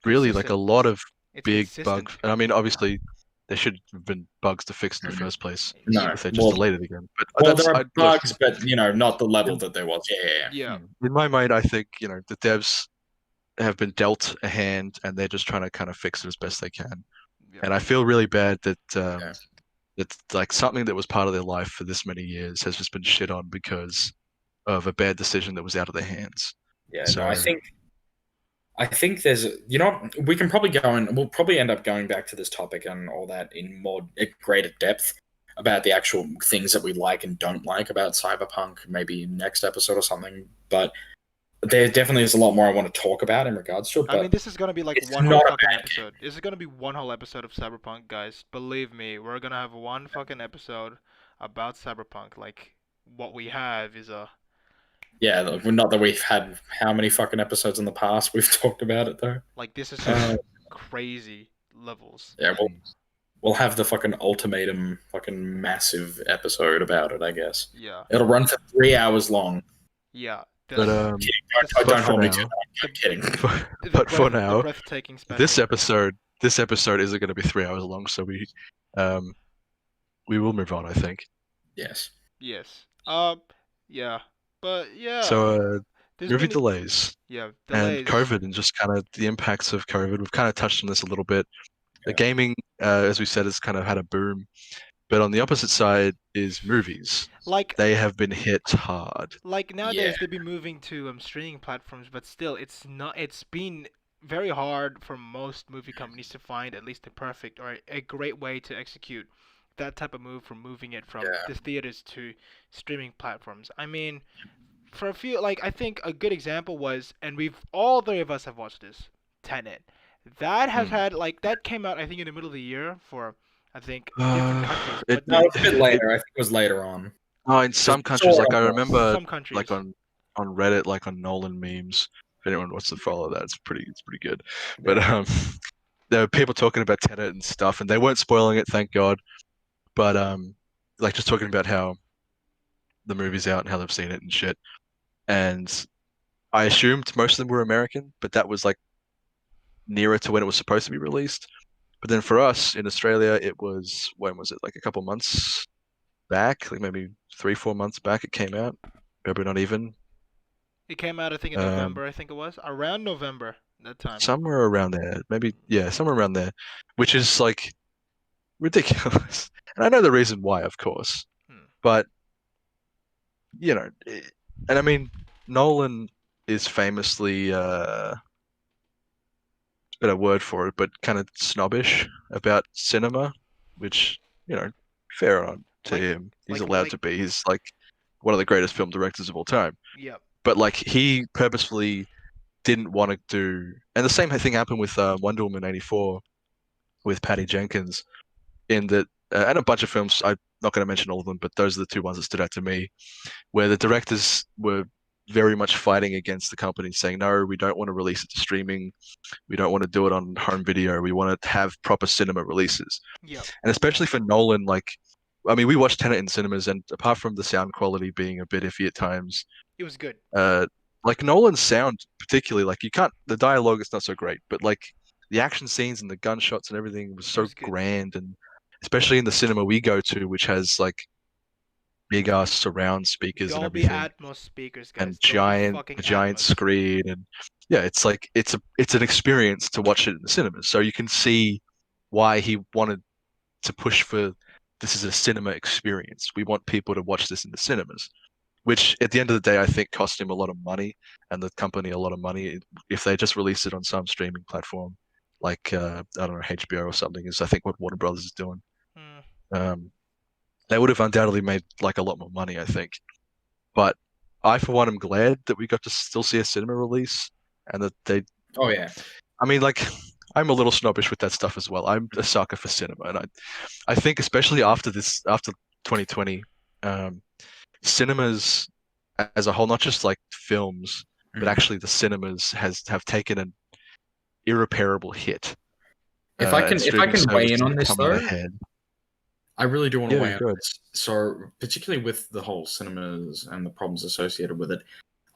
really like a consistent. lot of It's big consistent. bugs. And I mean, obviously, there should have been bugs to fix in the Mhm. first place No, if they just well, delayed it again. But well, that's there are look, bugs, but not the level that there was. Yeah. Yeah. in my mind, I think the devs have been dealt a hand and they're just trying to kind of fix it as best they can. Yeah. And I feel really bad that Yeah. that like something that was part of their life for this many years has just been shit on because of a bad decision that was out of their hands. Yeah. So No, I think there's, we can probably go and we'll probably end up going back to this topic and all that in more greater depth about the actual things that we like and don't like about Cyberpunk, maybe next episode or something. But there definitely is a lot more I want to talk about in regards to it. But I mean, this is gonna be like it's one not whole a fucking bad game. episode. This is gonna be one whole episode of Cyberpunk, guys. Believe me, we're gonna have one fucking episode about Cyberpunk. Like, what we have is a Yeah, not that we've had how many fucking episodes in the past we've talked about it though. like this is Uh, crazy levels. yeah, we'll have the fucking ultimatum, fucking massive episode about it. I guess Yeah, it'll run for 3 hours long. yeah. but Don't hold me now- to that. I'm kidding. but for the now, breathtaking special. this episode isn't going to be 3 hours long, so we will move on, I think. Yes. Yes. Yeah. But yeah. So there's movie been- delays Yeah. and Delays. COVID and just kind of the impacts of COVID. We've kind of touched on this a little bit. The gaming, as we said, has kind of had a boom, but on the opposite side is movies. Like They have been hit hard. nowadays Yeah. they've been moving to streaming platforms, but still it's not. It's been very hard for most movie companies to find at least the perfect or a great way to execute that type of move from moving it from Yeah. the theaters to streaming platforms. I mean, for a few, like I think a good example was, and we've all three of us have watched this, Tenet. That has Hmm. had like that came out I think in the middle of the year for I think different countries. it- But No, it's a bit later. I think it was later on. Oh, in some It's countries, like I sort of- remember, some countries. like on Reddit, like on Nolan memes. If anyone wants to follow that, it's pretty good. But there were people talking about Tenet and stuff, and they weren't spoiling it, thank God. But like just talking about how the movie's out and how they've seen it and shit. And I assumed most of them were American, but that was like nearer to when it was supposed to be released. But then for us in Australia, it was when was it? Like a couple months back, like maybe 3, 4 months back. It came out. Probably not even. It came out, I think, in Um, November. I think it was around November that time. somewhere around there. Maybe yeah, somewhere around there, which is like ridiculous. And I know the reason why, of course, Hmm. but and I mean, Nolan is famously better word for it, but kind of snobbish about cinema, which, fair on to Like, him. He's like, allowed like, to be. He's like one of the greatest film directors of all time. yep. But like he purposefully didn't want to do, and the same thing happened with Wonder Woman 84 with Patty Jenkins, in that, and a bunch of films. I'm not going to mention all of them, but those are the two ones that stood out to me, where the directors were very much fighting against the company, saying, no, we don't want to release it to streaming. We don't want to do it on home video. We want to have proper cinema releases. Yep. And especially for Nolan, like, I mean, we watched Tenet in cinemas, and apart from the sound quality being a bit iffy at times, It was good. uh, like Nolan's sound, particularly, like you can't, the dialogue is not so great, but like the action scenes and the gunshots and everything was It so was good. grand, and especially in the cinema we go to, which has like big ass surround speakers and Dolby everything, Atmos speakers, and guys. Dolby a fucking giant Atmos. screen, and yeah, it's like it's an experience to watch it in the cinemas. So you can see why he wanted to push for this is a cinema experience. We want people to watch this in the cinemas, which at the end of the day, I think cost him a lot of money and the company a lot of money. If they just released it on some streaming platform, like I don't know, HBO or something, is I think what Warner Brothers is doing. Hmm. Um, they would have undoubtedly made like a lot more money, I think. But I, for one, am glad that we got to still see a cinema release and that they. Oh yeah. I mean, like, I'm a little snobbish with that stuff as well. I'm a sucker for cinema, and I think especially after 2020, um, cinemas as a whole, not just like films, but Mhm. actually the cinemas have taken an irreparable hit. If I And can if I streaming can weigh in services on have this come out though, ahead. I really do want to Yeah, weigh in on good. this. So particularly with the whole cinemas and the problems associated with it.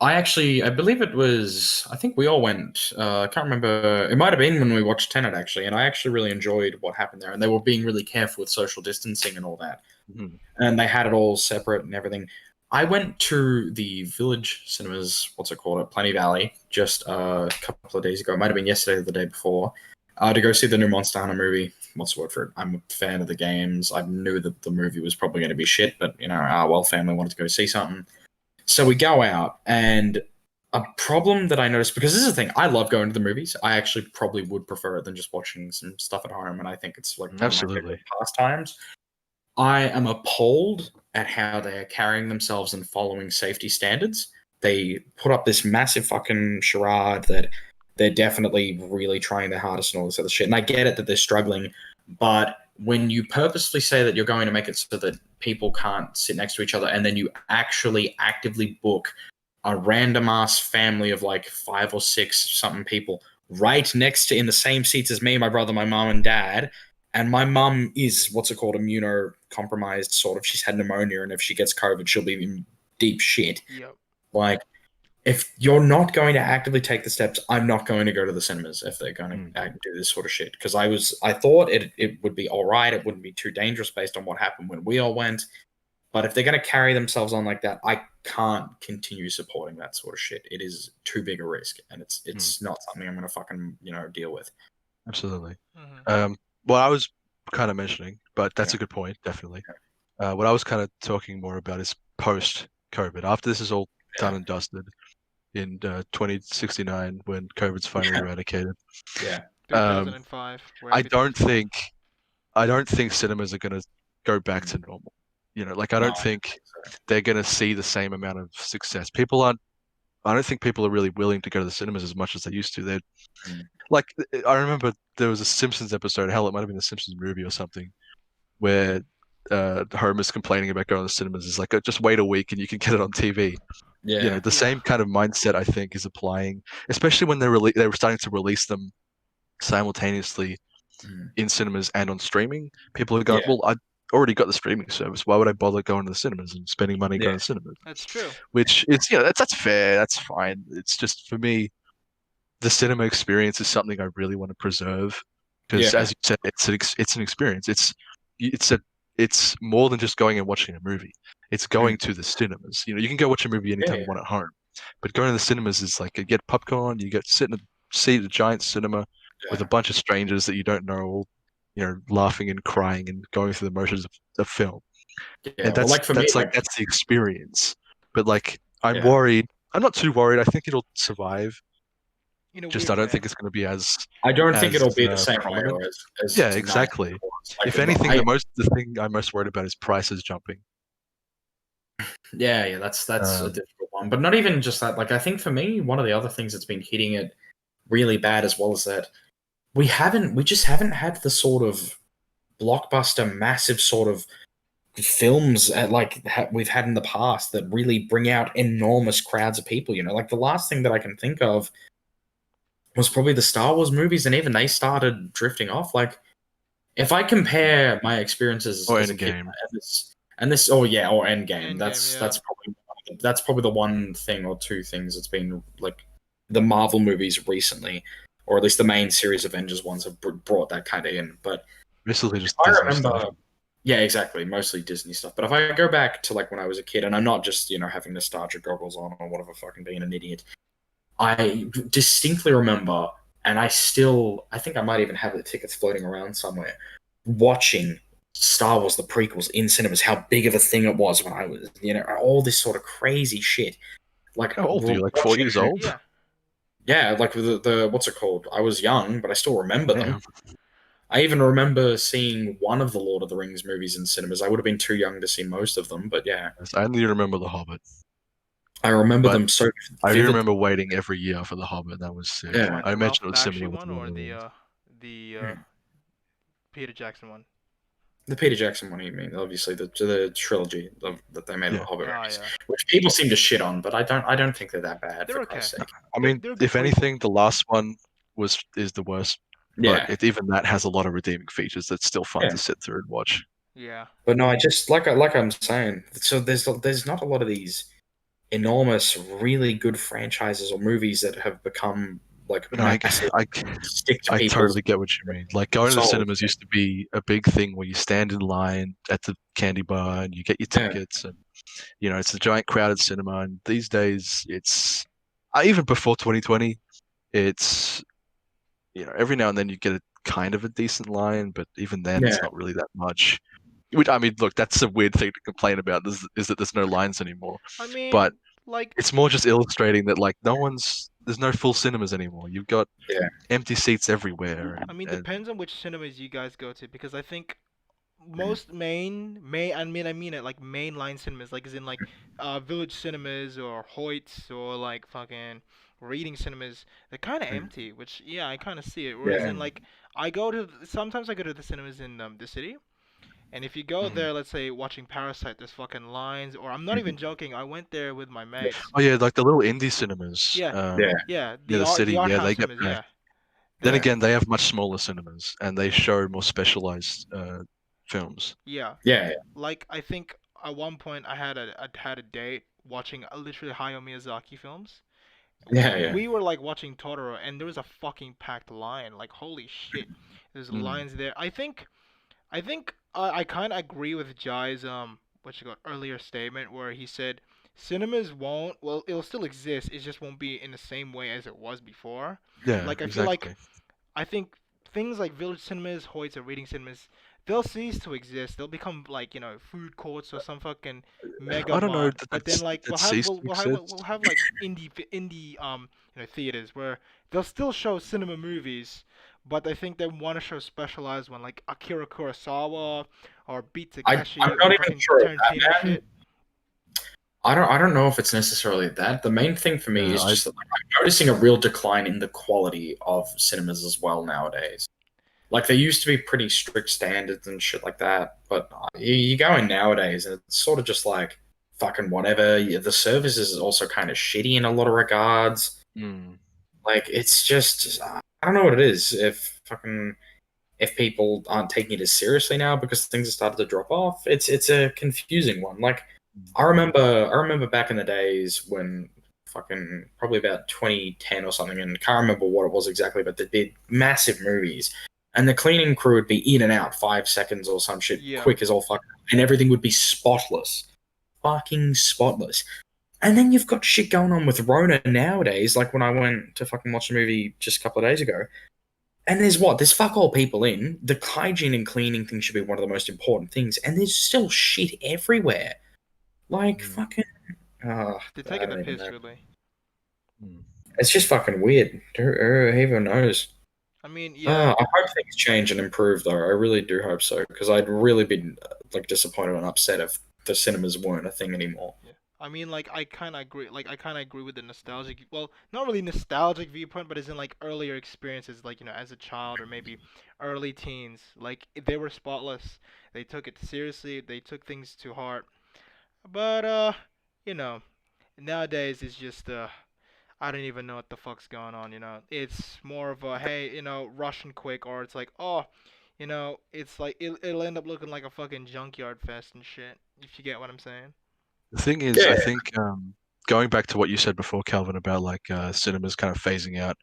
I believe it was, I think we all went, I can't remember, it might have been when we watched Tenet actually, and I actually really enjoyed what happened there, and they were being really careful with social distancing and all that, Mhm. and they had it all separate and everything. I went to the Village Cinemas, what's it called, at Plenty Valley, just a couple of days ago, it might have been yesterday or the day before, to go see the new Monster Hunter movie. What's the word for it? I'm a fan of the games. I knew that the movie was probably going to be shit, but, our family wanted to go see something. So we go out, and a problem that I noticed, because this is the thing, I love going to the movies. I actually probably would prefer it than just watching some stuff at home, and I think it's like one of my favorite Absolutely. pastimes. I am appalled at how they are carrying themselves and following safety standards. They put up this massive fucking charade that they're definitely really trying their hardest and all this other shit. And I get it that they're struggling, but when you purposely say that you're going to make it so that people can't sit next to each other, and then you actually actively book a random ass family of like 5 or 6 something people right next to in the same seats as me, my brother, my mom, and dad, and my mum is what's it called, immunocompromised, sort of. She's had pneumonia, and if she gets COVID, she'll be in deep shit. Yep. Like, if you're not going to actively take the steps, I'm not going to go to the cinemas if they're going to do this sort of shit. Because I thought it would be all right. It wouldn't be too dangerous based on what happened when we all went. But if they're going to carry themselves on like that, I can't continue supporting that sort of shit. It is too big a risk, and it's not something I'm going to fucking deal with. Absolutely. Hmm. What I was kind of mentioning, but that's Yeah. a good point, definitely. What I was kind of talking more about is post-COVID. After this is all done and dusted in 2069, when COVID's finally eradicated. Yeah. 2005. Where I everything don't think cinemas are going to go back to normal. Like I don't think they're going to see the same amount of success. I don't think people are really willing to go to the cinemas as much as they used to. They're like, I remember there was a Simpsons episode, hell, it might have been a Simpsons movie or something, where Homer's complaining about going to the cinemas. It's like, just wait a week and you can get it on TV. Yeah. The same kind of mindset I think is applying, especially when they were starting to release them simultaneously in cinemas and on streaming. People are going, Yeah. well, already got the streaming service. Why would I bother going to the cinemas and spending money going Yeah. to the cinemas? That's true. Which is, that's fair. That's fine. It's just for me, the cinema experience is something I really want to preserve because, Yeah. as you said, it's an experience. It's more than just going and watching a movie. It's going to the cinemas. You can go watch a movie anytime you want at home, but going to the cinemas is like you get popcorn, you get to sit in a seat at a giant cinema with a bunch of strangers that you don't know, all laughing and crying and going through the motions of film. Yeah, And well, like for me, that's the experience. But like I'm Yeah. worried. I'm not too worried. I think it'll survive. In a Just weird I don't way. think it's going to be as I don't think as, it'll be the same prominent. way as Yeah, tonight exactly. was. Like, If anything, the thing I'm most worried about is prices jumping. Yeah, that's a difficult one. But not even just that. Like, I think for me, one of the other things that's been hitting it really bad as well is that we just haven't had the sort of blockbuster, massive sort of films we've had in the past that really bring out enormous crowds of people. Like the last thing that I can think of was probably the Star Wars movies, and even they started drifting off. Like, if I compare my experiences Or as a kid Endgame. and this, or Endgame. Endgame, That's yeah. that's probably the one thing or two things that's been like the Marvel movies recently, or at least the main series Avengers ones have brought that kind of in. But Basically, just I Disney remember, stuff. yeah, exactly, mostly Disney stuff. But if I go back to like when I was a kid, and I'm not just having nostalgia goggles on or whatever, fucking being an idiot, I distinctly remember, and I think I might even have the tickets floating around somewhere, watching Star Wars the prequels in cinemas, how big of a thing it was when I was, all this sort of crazy shit. Like, How old are you? Like 4 years old? Yeah. Yeah, like the what's it called? I was young, but I still remember them. Yeah. I even remember seeing one of the Lord of the Rings movies in cinemas. I would have been too young to see most of them, but yeah, I only remember The Hobbit. I remember But them so. I do vividly. remember waiting every year for The Hobbit. That was sick. Yeah. Like I the imagine it Ralph was Bakshi similar with one Lord or of the Rings. the Peter Jackson one. The Peter Jackson one, you mean? Obviously, the trilogy that they made of Yeah. the Hobbit Ah, movies, yeah. which people seem to shit on, but I don't think they're that bad. They're For okay. Christ's sake. I mean, they're a good if anything, the last one is the worst. Yeah, But even that has a lot of redeeming features that's still fun Yeah. to sit through and watch. Yeah. but no, I just like I'm saying. So there's not a lot of these enormous, really good franchises or movies that have become like No, I, massive, I, stick to I people's totally get what you mean. Like going to the souls. cinemas used to be a big thing where you stand in line at the candy bar and you get your Yeah. tickets, and it's a giant crowded cinema. And these days, it's even before 2020, it's every now and then you get a kind of a decent line, but even then, it's Yeah. not really that much. Which, I mean, look, that's a weird thing to complain about. Is that there's no lines anymore? I mean, But like it's more just illustrating that like there's no full cinemas anymore. You've got empty seats everywhere. I mean, and depends on which cinemas you guys go to, because I think most I mean it like mainline cinemas, like as in like Village Cinemas or Hoyts or like fucking Reading Cinemas, they're kind of empty, which yeah, I kind of see it. Whereas Yeah. in like sometimes I go to the cinemas in the city, and if you go Mhm. there, let's say watching Parasite, there's fucking lines, or I'm not even joking, I went there with my mates. Oh yeah, like the little indie cinemas. Yeah. Yeah. Yeah, near the art, city. the art Yeah, house they get cinemas, back. yeah. Then Yeah. again, they have much smaller cinemas and they show more specialized films. Yeah. Yeah. Like I think at one point I had a date watching literally Hayao Miyazaki films. Yeah. We were like watching Totoro, and there was a fucking packed line. Like holy shit, there's lines there. I kind of agree with Jai's earlier statement where he said cinemas won't, well, it'll still exist. It just won't be in the same way as it was before. Yeah, Like I feel exactly. like I think things like Village Cinemas, Hoyts, or Reading Cinemas, they'll cease to exist. They'll become like food courts or some fucking mega I don't know. mart. But then like that ceased to we'll exist. have like indie theaters where they'll still show cinema movies, but I think they want to show specialized one like Akira Kurosawa or Beat Takeshi I'm or not even fucking sure of that, Tarantino man. shit. I don't know if it's necessarily that. The main thing for me Yeah, is just that like, I'm noticing a real decline in the quality of cinemas as well nowadays. Like there used to be pretty strict standards and shit like that, but you go in nowadays and it's sort of just like fucking whatever. The service is also kind of shitty in a lot of regards. Mm. Like it's just I don't know what it is. If fucking if people aren't taking it as seriously now because things have started to drop off. It's a confusing one. Like I remember back in the days when fucking probably about 2010 or something, and can't remember what it was exactly, but they did massive movies, and the cleaning crew would be in and out 5 seconds or some shit, Yeah. quick as all fuck, and everything would be spotless, fucking spotless. And then you've got shit going on with Rona nowadays, like when I went to fucking watch a movie just a couple of days ago. And there's fuck all people in. The hygiene and cleaning thing should be one of the most important things, and there's still shit everywhere. Like fucking, They're I taking the don't even piss, know. really. It's just fucking weird. Who even knows? I mean, yeah. I hope things change and improve, though. I really do hope so, because I'd really be like disappointed and upset if the cinemas weren't a thing anymore. Yeah. I mean, like, I kind of agree. Like, I kind of agree with the nostalgic. Well, not really nostalgic viewpoint, but as in like earlier experiences, like as a child or maybe early teens. Like, they were spotless. They took it seriously. They took things to heart. But you know, nowadays it's just I don't even know what the fuck's going on. It's more of a hey, rush and quick, or it's like oh, it's like it'll end up looking like a fucking junkyard fest and shit. If you get what I'm saying. The thing is, I think going back to what you said before, Calvin, about like cinemas kind of phasing out.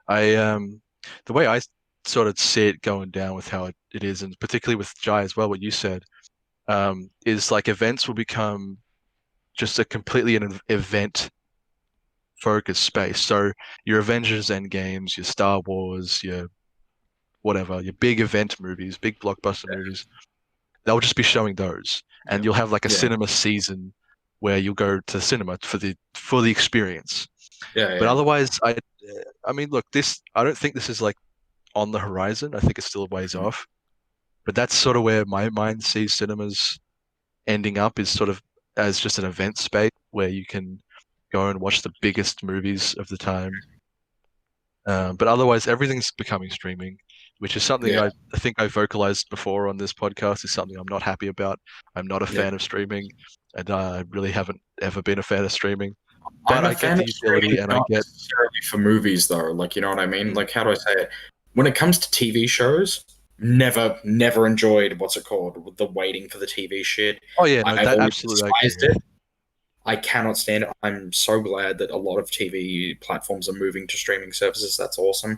The way I sort of see it going down with how it is, and particularly with Jai as well, what you said, is like events will become just a completely an event focused space. So your Avengers Endgames, your Star Wars, your whatever, your big event movies, big blockbuster movies, they'll just be showing those. And Yeah. you'll have like a Yeah. cinema season where you'll go to the cinema for the experience. Yeah, But otherwise, I mean, look, I don't think this is like on the horizon. I think it's still a ways off. But that's sort of where my mind sees cinemas ending up, is sort of as just an event space where you can go and watch the biggest movies of the time. But otherwise, everything's becoming streaming, which is something Yeah. I think I vocalized before on this podcast. Is something I'm not happy about. I'm not a Yeah. fan of streaming, and I really haven't ever been a fan of streaming. I'm But a I fan get of the utility, streaming, and I not get necessarily for movies though. Like, you know what I mean? Like, how do I say it? When it comes to TV shows, never enjoyed what's it called? The waiting for the TV shit. oh yeah, no, I've that always absolutely I despised agree. it. I cannot stand it. I'm so glad that a lot of TV platforms are moving to streaming services. That's awesome.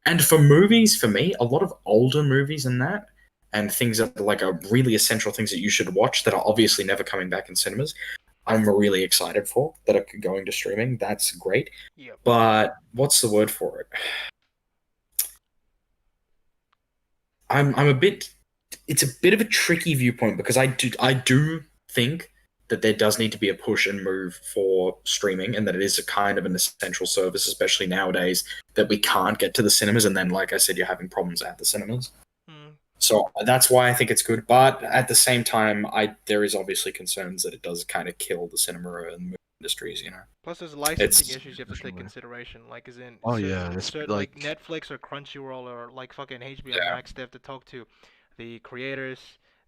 And for movies, for me, a lot of older movies and things that are like are really essential things that you should watch that are obviously never coming back in cinemas. I'm really excited for that are going to streaming. That's great. Yep. But what's the word for it? I'm a bit. It's a bit of a tricky viewpoint because I do think that there does need to be a push and move for streaming, and that it is a kind of an essential service, especially nowadays that we can't get to the cinemas, and then like I said, you're having problems at the cinemas. Mm. So that's why I think it's good. But at the same time, there is obviously concerns that it does kind of kill the cinema and movie industries. Plus, there's licensing It's- issues you have to take Definitely. consideration. Like, as in, Oh yeah, it's certain like Netflix or Crunchyroll or like fucking HBO Yeah. Max, they have to talk to the creators,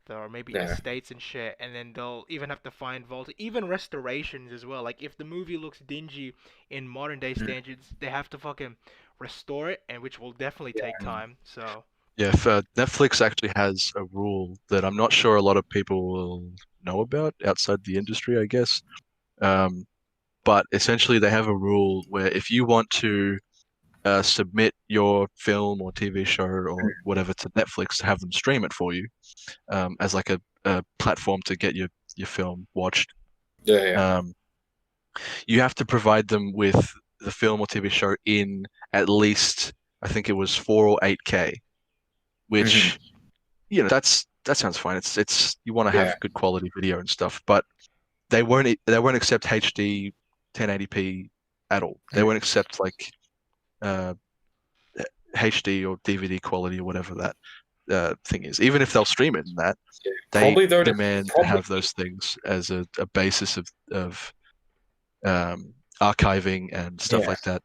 or maybe Yeah. estates and shit, and then they'll even have to find vaults, even restorations as well. Like, if the movie looks dingy in modern day Mm. standards, they have to fucking restore it, and which will definitely take Yeah. time. So, yeah. If, Netflix actually has a rule that I'm not sure a lot of people will know about outside the industry, I guess. But essentially, they have a rule where if you want to submit your film or TV show or whatever to Netflix to have them stream it for you, as like a platform to get your film watched, Yeah. you have to provide them with the film or TV show in at least, I think it was 4 or 8K, which that sounds fine. It's you want to Yeah. have good quality video and stuff, but they won't accept HD 1080p at all. They won't accept like HD or DVD quality or whatever that thing is. Even if they'll stream it in that, they Probably though, demand to have those things as a basis of archiving and stuff Yeah. like that.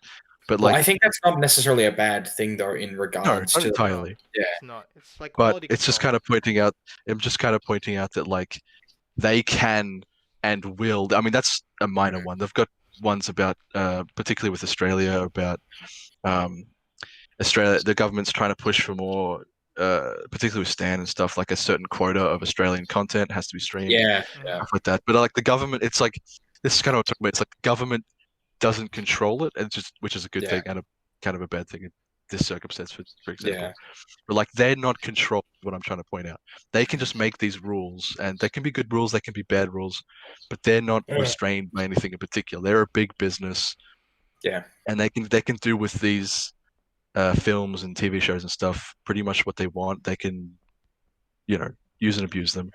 But Well, like, I think that's not necessarily a bad thing though in no, regards not to entirely. Yeah. it's not. It's like But quality it's just control. kind of pointing out. I'm just kind of pointing out that like they can and will. I mean, that's a minor one. They've got ones about, particularly with Australia, about Australia. The government's trying to push for more particularly with Stan and stuff, like a certain quota of Australian content has to be streamed, Yeah, Mhm. yeah, stuff like that. But like the government, it's like this is kind of what I'm talking about. It's like the government doesn't control it, and just which is a good Yeah. thing and a kind of a bad thing in this circumstance, for example. yeah, But like they're not controlled. What I'm trying to point out, they can just make these rules, and they can be good rules, they can be bad rules, but they're not Yeah. restrained by anything in particular. They're a big business, yeah. and they can do with these films and TV shows and stuff pretty much what they want. They can, use and abuse them.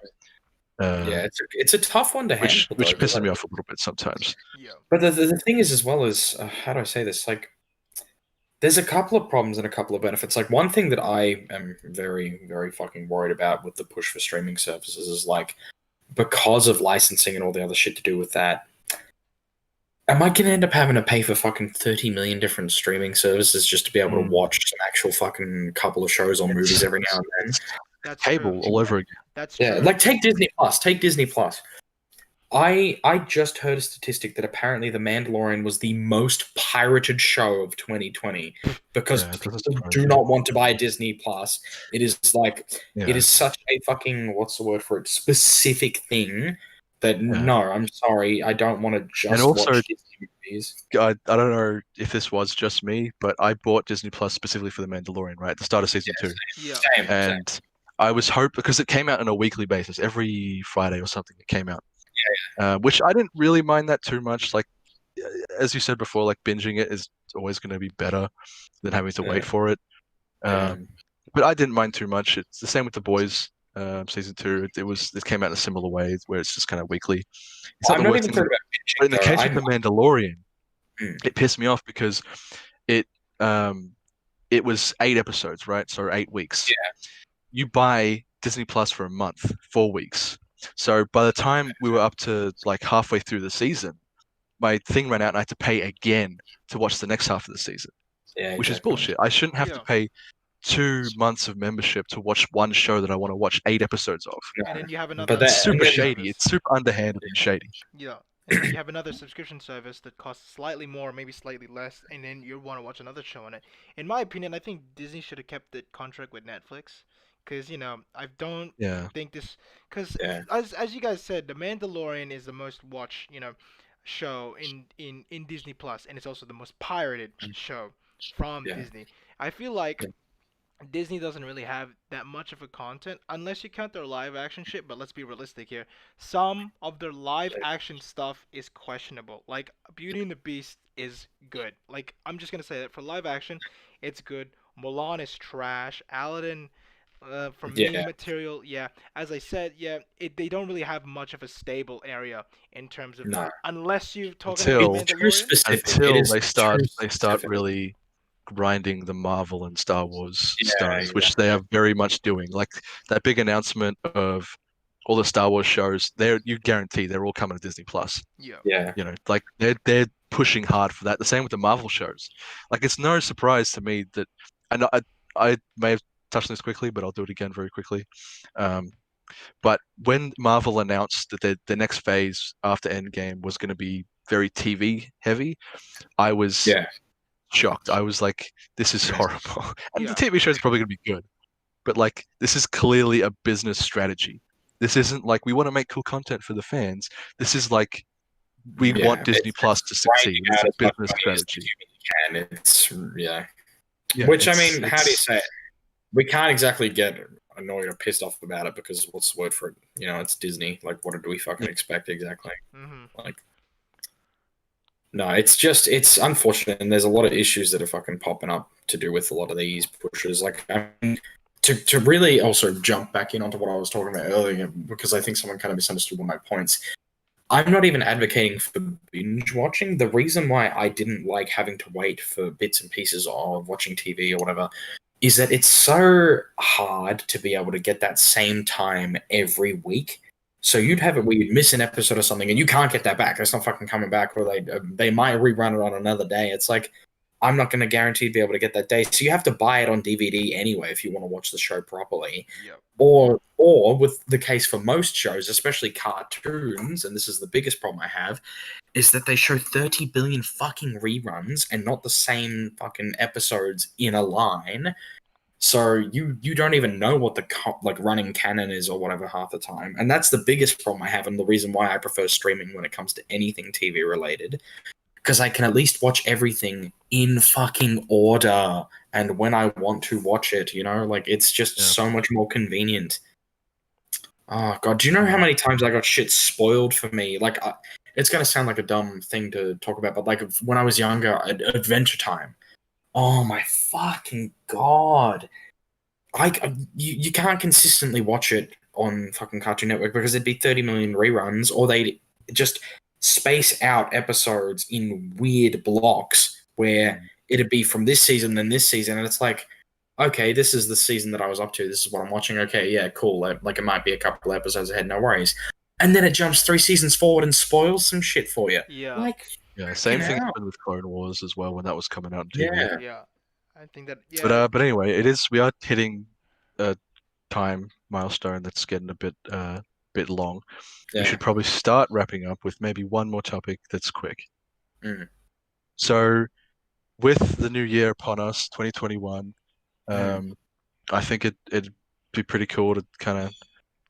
Yeah, it's a tough one to which handle, though. 'Cause, pisses me like, off a little bit sometimes. Yeah. but the thing is, as well as how do I say this? Like, there's a couple of problems and a couple of benefits. Like, one thing that I am very, very fucking worried about with the push for streaming services is like, because of licensing and all the other shit to do with that, am I going to end up having to pay for fucking 30 million different streaming services just to be able to watch some actual fucking couple of shows or movies every now and then? That's Cable true. all over again. That's Yeah, true. like take Disney Plus. Take Disney Plus. I just heard a statistic that apparently The Mandalorian was the most pirated show of 2020 because Yeah, it doesn't people surprise do me. not want to buy Disney Plus. It is like Yeah. it is such a fucking what's the word for it? Specific thing that no, I'm sorry, I don't want to just also- watch Disney movies. I don't know if this was just me, but I bought Disney Plus specifically for The Mandalorian, right? At the start of season 2. Yeah. Same. And I was hoping, because it came out on a weekly basis, every Friday or something it came out. Which I didn't really mind that too much. Like, as you said before, like binging it is always going to be better than having to wait for it. Yeah. But I didn't mind too much. It's the same with The Boys, season 2. It came out in a similar way where it's just kind of weekly. It's I'm the not worst even thing, talking about but in the bitching, case though. of The Mandalorian, Mm. it pissed me off because it was 8 episodes, right? So 8 weeks. Yeah. You buy Disney Plus for a month, 4 weeks. So by the time we were up to like halfway through the season, my thing ran out and I had to pay again to watch the next half of the season, Yeah, which is exactly. bullshit. I shouldn't have Yeah. to pay 2 months of membership to watch one show that I want to watch 8 episodes of. No. And then you have another. But that- It's super and then- shady. It's super underhanded and shady. Yeah. And then you have another subscription service that costs slightly more, maybe slightly less, and then you want to watch another show on it. In my opinion, I think Disney should have kept the contract with Netflix, because I don't Yeah. think this, because Yeah. as you guys said, The Mandalorian is the most watched show in Disney Plus, and it's also the most pirated show from Yeah. Disney. I feel like Yeah. Disney doesn't really have that much of a content unless you count their live action shit, but let's be realistic here. Some of their live action stuff is questionable. Like Beauty and the Beast is good. Like I'm just gonna say that for live action, it's good. Mulan is trash. Aladdin from Yeah. meme material, yeah. As I said, yeah, they don't really have much of a stable area in terms of No. unless you talk Until- about It's too Mandalorian. specific. Until It is they start too specific. really grinding the Marvel and Star Wars Yeah, stars, which they are very much doing. Like that big announcement of all the Star Wars shows, you guarantee they're all coming to Disney Plus. Yeah. Yeah. Like they're pushing hard for that. The same with the Marvel shows. Like it's no surprise to me that, and I may have touched on this quickly, but I'll do it again very quickly. But when Marvel announced that the next phase after Endgame was going to be very TV heavy, I was Yeah. shocked. I was like, this is horrible. And Yeah. the TV show is probably going to be good, but like this is clearly a business strategy. This isn't like we want to make cool content for the fans. This is like we Yeah, want Disney it's Plus to succeed. grinding It's out a as much business money as strategy. you can. It's Yeah, Which I it's- mean, how do you it's- say it? We can't exactly get annoyed or pissed off about it because what's the word for it? It's Disney. Like, what do we fucking expect exactly? Hmm. Like, no, it's unfortunate, and there's a lot of issues that are fucking popping up to do with a lot of these pushes. Like, I mean, to really also jump back in onto what I was talking about earlier, because I think someone kind of misunderstood one of my points. I'm not even advocating for binge watching. The reason why I didn't like having to wait for bits and pieces of watching TV or whatever is that it's so hard to be able to get that same time every week. So you'd have it where you'd miss an episode or something and you can't get that back. It's not fucking coming back, or they might rerun it on another day. It's like, I'm not going to guarantee to be able to get that day. So you have to buy it on DVD anyway if you want to watch the show properly. Yep. Or with the case for most shows, especially cartoons, and this is the biggest problem I have, is that they show 30 billion fucking reruns and not the same fucking episodes in a line. So you don't even know what the like running canon is or whatever half the time, and that's the biggest problem I have, and the reason why I prefer streaming when it comes to anything TV related, because I can at least watch everything in fucking order and when I want to watch it. You know, like it's just Yeah. so much more convenient. Oh god, do you know how many times I got shit spoiled for me? Like, it's gonna sound like a dumb thing to talk about, but like when I was younger, Adventure Time. Oh my fucking god! You can't consistently watch it on fucking Cartoon Network because there'd be 30 million reruns, or they'd just space out episodes in weird blocks where it'd be from this season then this season, and it's like, okay, this is the season that I was up to. This is what I'm watching. Okay, yeah, cool. Like it might be a couple episodes ahead, no worries. And then it jumps 3 seasons forward and spoils some shit for you. Yeah. Like, Yeah, same thing hell. happened with Clone Wars as well when that was coming out on TV. yeah, Yeah. I think that But anyway, we are hitting a time milestone that's getting a bit long. yeah. We should probably start wrapping up with maybe one more topic that's quick. Mm. So, with the new year upon us, 2021, I think it'd be pretty cool to kind of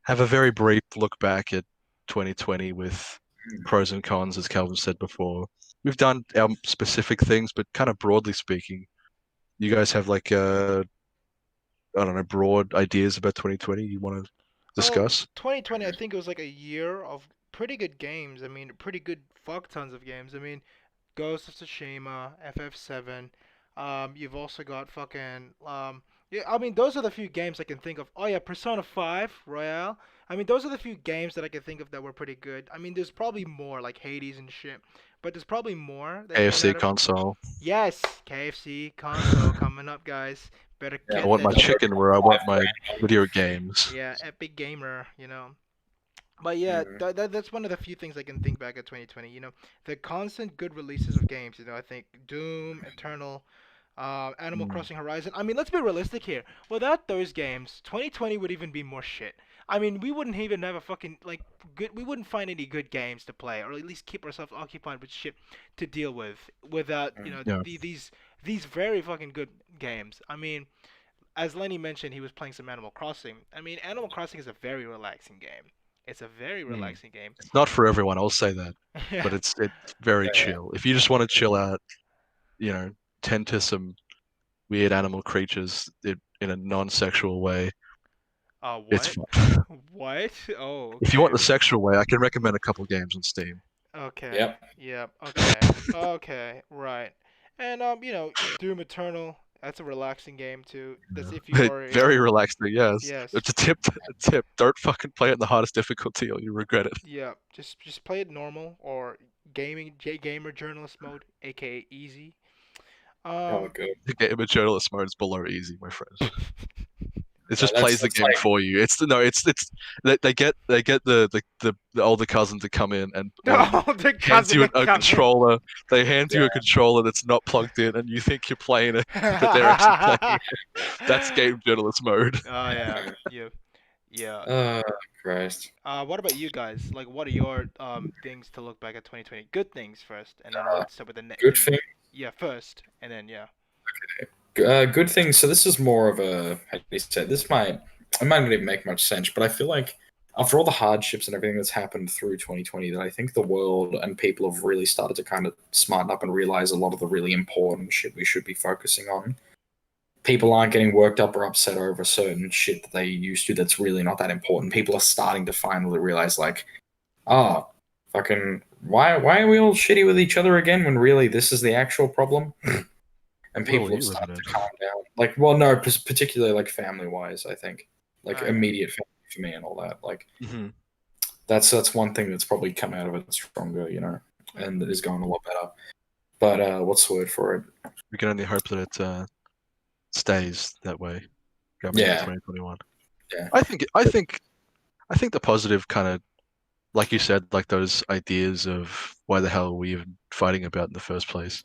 have a very brief look back at 2020 with pros and cons, as Calvin said before. We've done our specific things, but kind of broadly speaking, you guys have like I don't know, broad ideas about 2020 you want to discuss? 2020, I think it was like a year of pretty good games. I mean, pretty good fuck tons of games. I mean, Ghost of Tsushima, FF7. You've also got fucking yeah. I mean, those are the few games I can think of. Oh yeah, Persona 5 Royale. I mean, those are the few games that I can think of that were pretty good. I mean, there's probably more like Hades and shit, but there's probably more that came AFC out of. console. Yes, KFC console coming up, guys. Better Yeah, get I want that my shit. chicken where I want my video games. Yeah, Epic Gamer, But yeah, that's one of the few things I can think back at 2020. The constant good releases of games. I think Doom, Eternal, Animal Crossing Horizon. I mean, let's be realistic here. Without those games, 2020 would even be more shit. I mean, we wouldn't even have a fucking like good. We wouldn't find any good games to play, or at least keep ourselves occupied with shit to deal with without Yeah. these very fucking good games. I mean, as Lenny mentioned, he was playing some Animal Crossing. I mean, Animal Crossing is a very relaxing game. It's a very relaxing game. It's not for everyone, I'll say that, Yeah. but it's very chill. If you just want to chill out, tend to some weird animal creatures in a non-sexual way, it's What? fun. What? Oh, If you want the okay. sexual way, I can recommend a couple games on Steam. Okay. Yep. Yep. Okay. Okay. Right. And Doom Eternal. That's a relaxing game too. That's if you are Very relaxing, yes. Yes. It's a tip. Don't fucking play it in the hardest difficulty or you regret it. Yeah. Just play it normal or gamer journalist mode, aka easy. Oh, good. The game of journalist mode is below easy, my friend. It No, just plays the that's game like- for you. It's they get the older cousin to come in and Oh, the hands you a cousin controller. They hand you a controller that's not plugged in, and you think you're playing it, but they're actually playing it. That's game journalist mode. Oh yeah, yeah, yeah. Oh, Christ. What about you guys? Like, what are your things to look back at 2020? Good things first, and then we'll start with the next. Good thing. Yeah, first, and then yeah. Good thing. So this is more of a, how do you say, it might not even make much sense, but I feel like after all the hardships and everything that's happened through 2020, that I think the world and people have really started to kind of smarten up and realize a lot of the really important shit we should be focusing on. People aren't getting worked up or upset over certain shit that they used to that's really not that important. People are starting to finally realize, like, oh, fucking, why are we all shitty with each other again when really this is the actual problem? And people Well, have you live started in to it. calm down. Like, well, no, particularly like family-wise, I think, like Right. immediate family for me and all that. Like, Mm-hmm. that's one thing that's probably come out of it stronger, and that is going a lot better. But what's the word for it? We can only hope that it stays that way going into Yeah. 2021. Yeah. I think the positive kind of, like you said, like those ideas of why the hell are we even fighting about in the first place.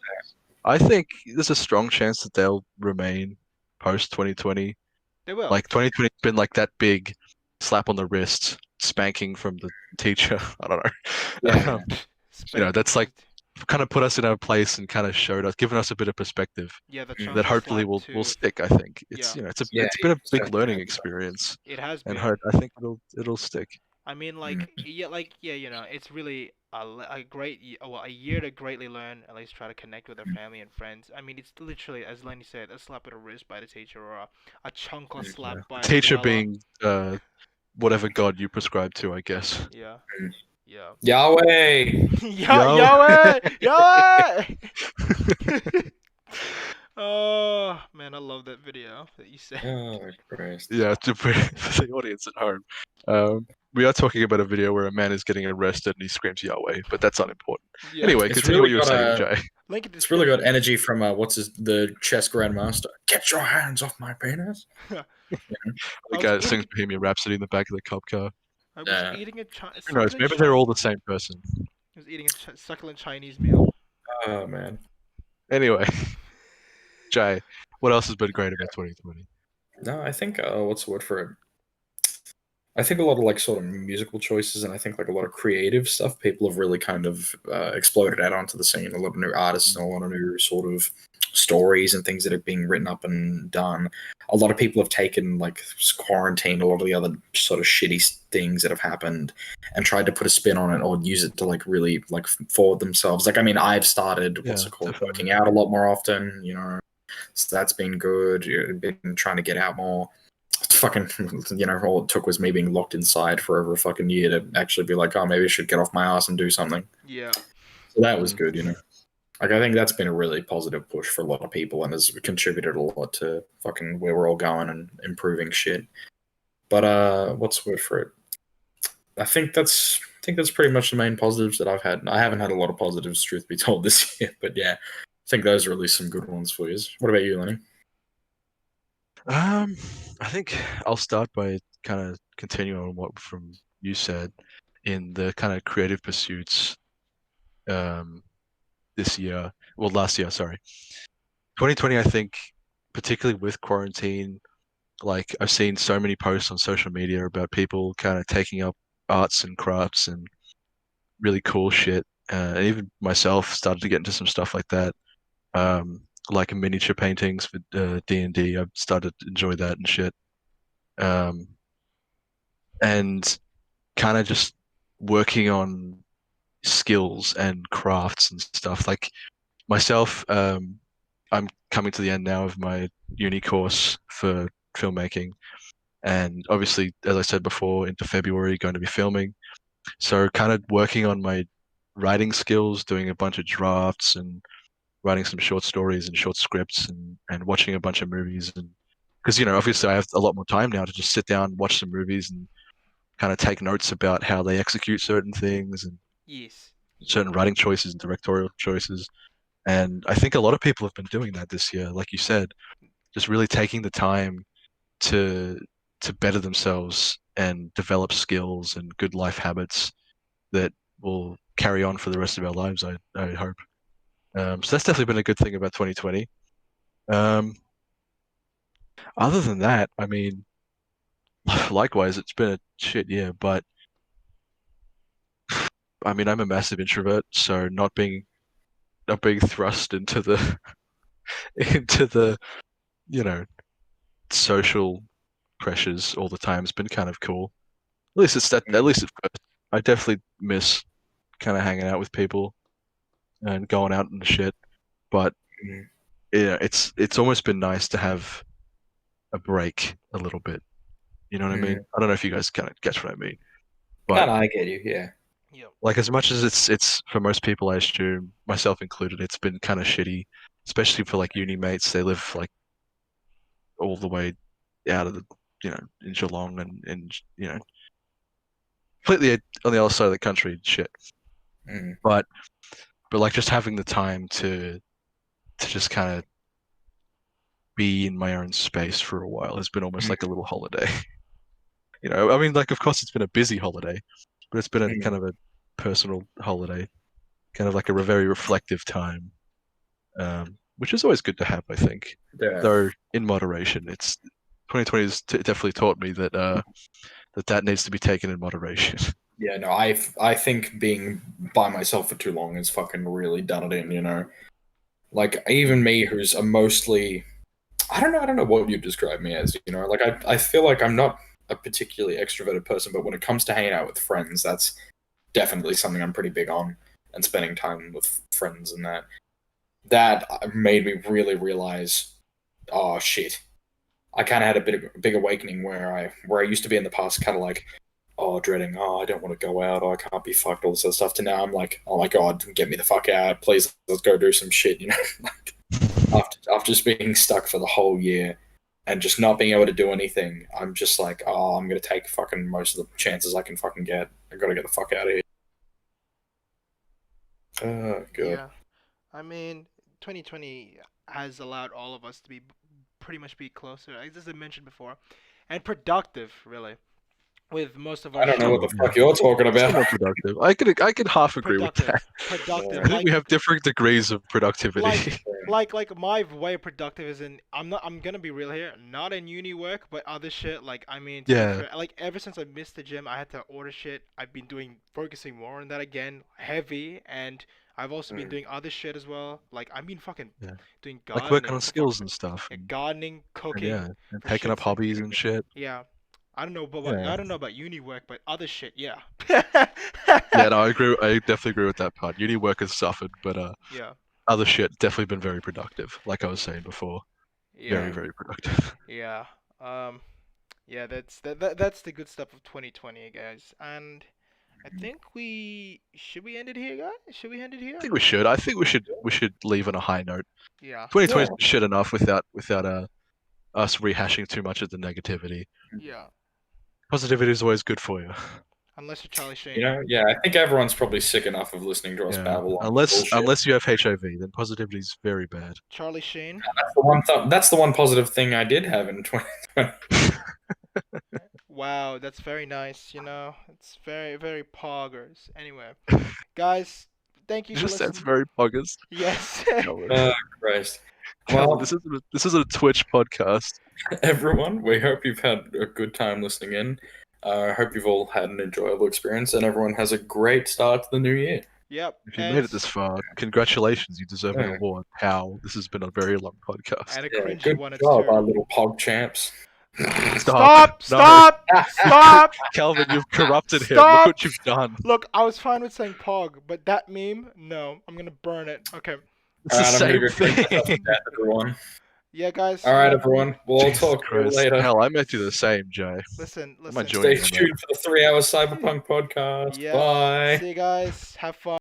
I think there's a strong chance that they'll remain post 2020. They will. Like 2020's been like that big slap on the wrist, spanking from the teacher. I don't know. Yeah. That's like kind of put us in our place and kind of showed us, given us a bit of perspective Yeah, the Mm. chunk that of hopefully slap will too. stick. I think it's Yeah, Yeah, it's been a it's big definitely learning had to. experience, it has and been. I think it'll stick. I mean, Mm. yeah, it's really a great, well, a year to greatly learn, at least try to connect with our family and friends. I mean, it's literally, as Lenny said, a slap at the wrist by the teacher, or a chunk or slap Yeah. by The an teacher umbrella. being whatever god you prescribe to, I guess. Yeah, Mm. yeah. Yahweh. Yo. Yahweh! Yahweh! Oh man, I love that video that you said. Oh Christ. Yeah, for the audience at home. We are talking about a video where a man is getting arrested and he screams Yahweh, but that's unimportant. Yeah. Anyway, It's continue what really you were got saying, a. Jay. Link in It's really got description. energy from the chess grandmaster. Get your hands off my penis. I The was guy that sings eating. Bohemian Rhapsody in the back of the cop car. I was Yeah. eating a Who knows? succulent Maybe they're all Chinese. the same person. I was eating a succulent Chinese meal. Oh man. Anyway, Jay, what else has been great about 2020? No, I think what's the word for it? I think a lot of like sort of musical choices, and I think like a lot of creative stuff. People have really kind of exploded out onto the scene. A lot of new artists and a lot of new sort of stories and things that are being written up and done. A lot of people have taken like quarantine, a lot of the other sort of shitty things that have happened, and tried to put a spin on it or use it to like really like forward themselves. Like I mean, I've started what's Yeah, it called, definitely. working out a lot more often. You know, so that's been good. Been trying to get out more. Fucking, all it took was me being locked inside for over a fucking year to actually be like, oh, maybe I should get off my ass and do something. Yeah. So that was Mm. good. Like I think that's been a really positive push for a lot of people and has contributed a lot to fucking where we're all going and improving shit. But what's the word for it? I think that's pretty much the main positives that I've had. I haven't had a lot of positives, truth be told, this year, but yeah, I think those are at least some good ones for you. What about you, Lenny? I think I'll start by kind of continuing on what from you said in the kind of creative pursuits this year, well, last year, sorry. 2020, I think, particularly with quarantine, like I've seen so many posts on social media about people kind of taking up arts and crafts and really cool shit. And even myself started to get into some stuff like that. Like miniature paintings for D&D. I've started to enjoy that and shit. And kind of just working on skills and crafts and stuff. Like myself, I'm coming to the end now of my uni course for filmmaking, and obviously, as I said before, into February, going to be filming. So, kind of working on my writing skills, doing a bunch of drafts and writing some short stories and short scripts and watching a bunch of movies. And because, obviously, I have a lot more time now to just sit down, watch some movies, and kind of take notes about how they execute certain things and Yes. certain writing choices and directorial choices. And I think a lot of people have been doing that this year, like you said, just really taking the time to better themselves and develop skills and good life habits that will carry on for the rest of our lives, I hope. So that's definitely been a good thing about 2020. Um, Other than that, I mean, likewise, it's been a shit year, but I mean, I'm a massive introvert, so not being thrust into the into the, you know, social pressures all the time has been kind of cool. At least it's that. At least at first, I definitely miss kind of hanging out with people and going out and shit. But Mhm. yeah, it's almost been nice to have a break a little bit. You know what I mean? I don't know if you guys kind of get what I mean, No, but I get you. Yeah. Yep. like as much as it's for most people, I assume myself included, it's been kind of shitty, especially for like uni mates. They live like all the way out of the in Geelong and completely on the other side of the country and shit. Mm. But like just having the time to just kind of be in my own space for a while has been almost like a little holiday. I mean, like of course it's been a busy holiday, but it's been a kind of a personal holiday, kind of like a very reflective time, which is always good to have, I think. Yeah. Though in moderation, 2020 has definitely taught me that that needs to be taken in moderation. Yeah, no, I think being by myself for too long has fucking really done it in, you know. Like even me, who's a mostly, I don't know what you'd describe me as, you know. Like I feel like I'm not a particularly extroverted person, but when it comes to hanging out with friends, that's definitely something I'm pretty big on, and spending time with friends and that made me really realize, oh shit, I kind of had a big awakening where I used to be in the past, kind of like, oh, dreading, oh, I don't want to go out, oh, I can't be fucked, all this other stuff. To now, I'm like, oh my god, get me the fuck out, please, let's go do some shit, you know. Like, after just being stuck for the whole year and just not being able to do anything, I'm just like, oh, I'm gonna take fucking most of the chances I can fucking get. I gotta get the fuck out of here. Oh god. Yeah. I mean, 2020 has allowed all of us to be pretty much be closer, as I mentioned before, and productive, really, with most of I our don't know what shit. the fuck you're talking about. Somewhat productive. I could half agree with that. Productive, I think we have different degrees of productivity. like my way of productive is in I'm gonna be real here, not in uni work, but other shit. Like I mean, to be Yeah. fair, like ever since I missed the gym, I had to order shit. I've been focusing more on that again, heavy, and I've also been doing other shit as well. Like I've been fucking Yeah. doing Like gardening, working on for skills fuck's and sake. stuff. Yeah, gardening, And cooking, yeah, and for taking up shit's sake. hobbies and shit. Yeah, I don't know, but Yeah. I don't know about uni work, but other shit, yeah. Yeah, no, I agree. I definitely agree with that part. Uni work has suffered, but Yeah, other shit definitely been very productive. Like I was saying before, very yeah, very productive. yeah. Um, yeah, that's the good stuff of 2020, guys. And I think we end it here, guys? Should we end it here? I think we should. I think we should leave on a high note. Yeah, 2020 Yeah. is shit enough without us rehashing too much of the negativity. yeah. Positivity is always good for you. Unless you're Charlie Sheen. You know, yeah, I think everyone's probably sick enough of listening to us Yeah. babble on Unless bullshit. you have HIV, then positivity is very bad. Charlie Sheen. That's the one positive thing I did have in 2020. Wow, that's very nice. You know, it's very poggers. Anyway, guys, thank you for Just listening. that's very poggers. Yes. Oh, Christ. Calvin, Well, this is a Twitch podcast. everyone, we hope you've had a good time listening in. I hope you've all had an enjoyable experience and everyone has a great start to the new year. Yep. If you made it this far, congratulations. You deserve an Yeah. award. Pal, this has been a very long podcast. And a Yeah, cringy good one, it's job, too. our little pog champs. Stop! No. Stop! Stop! Calvin, you've corrupted him. Stop! Look what you've done. Look, I was fine with saying pog, but that meme, no. I'm gonna burn it. Okay. It's Alright, the I'm gonna same go drink myself to thing. death, everyone. Yeah, guys. Alright, yeah, everyone. We'll all Jesus talk to you Christ. later. Hell, I meant you the same, Jay. Listen, I might listen. join Stay you in that. tuned for the 3 hour Cyberpunk podcast. Yeah. Bye. See you guys. Have fun.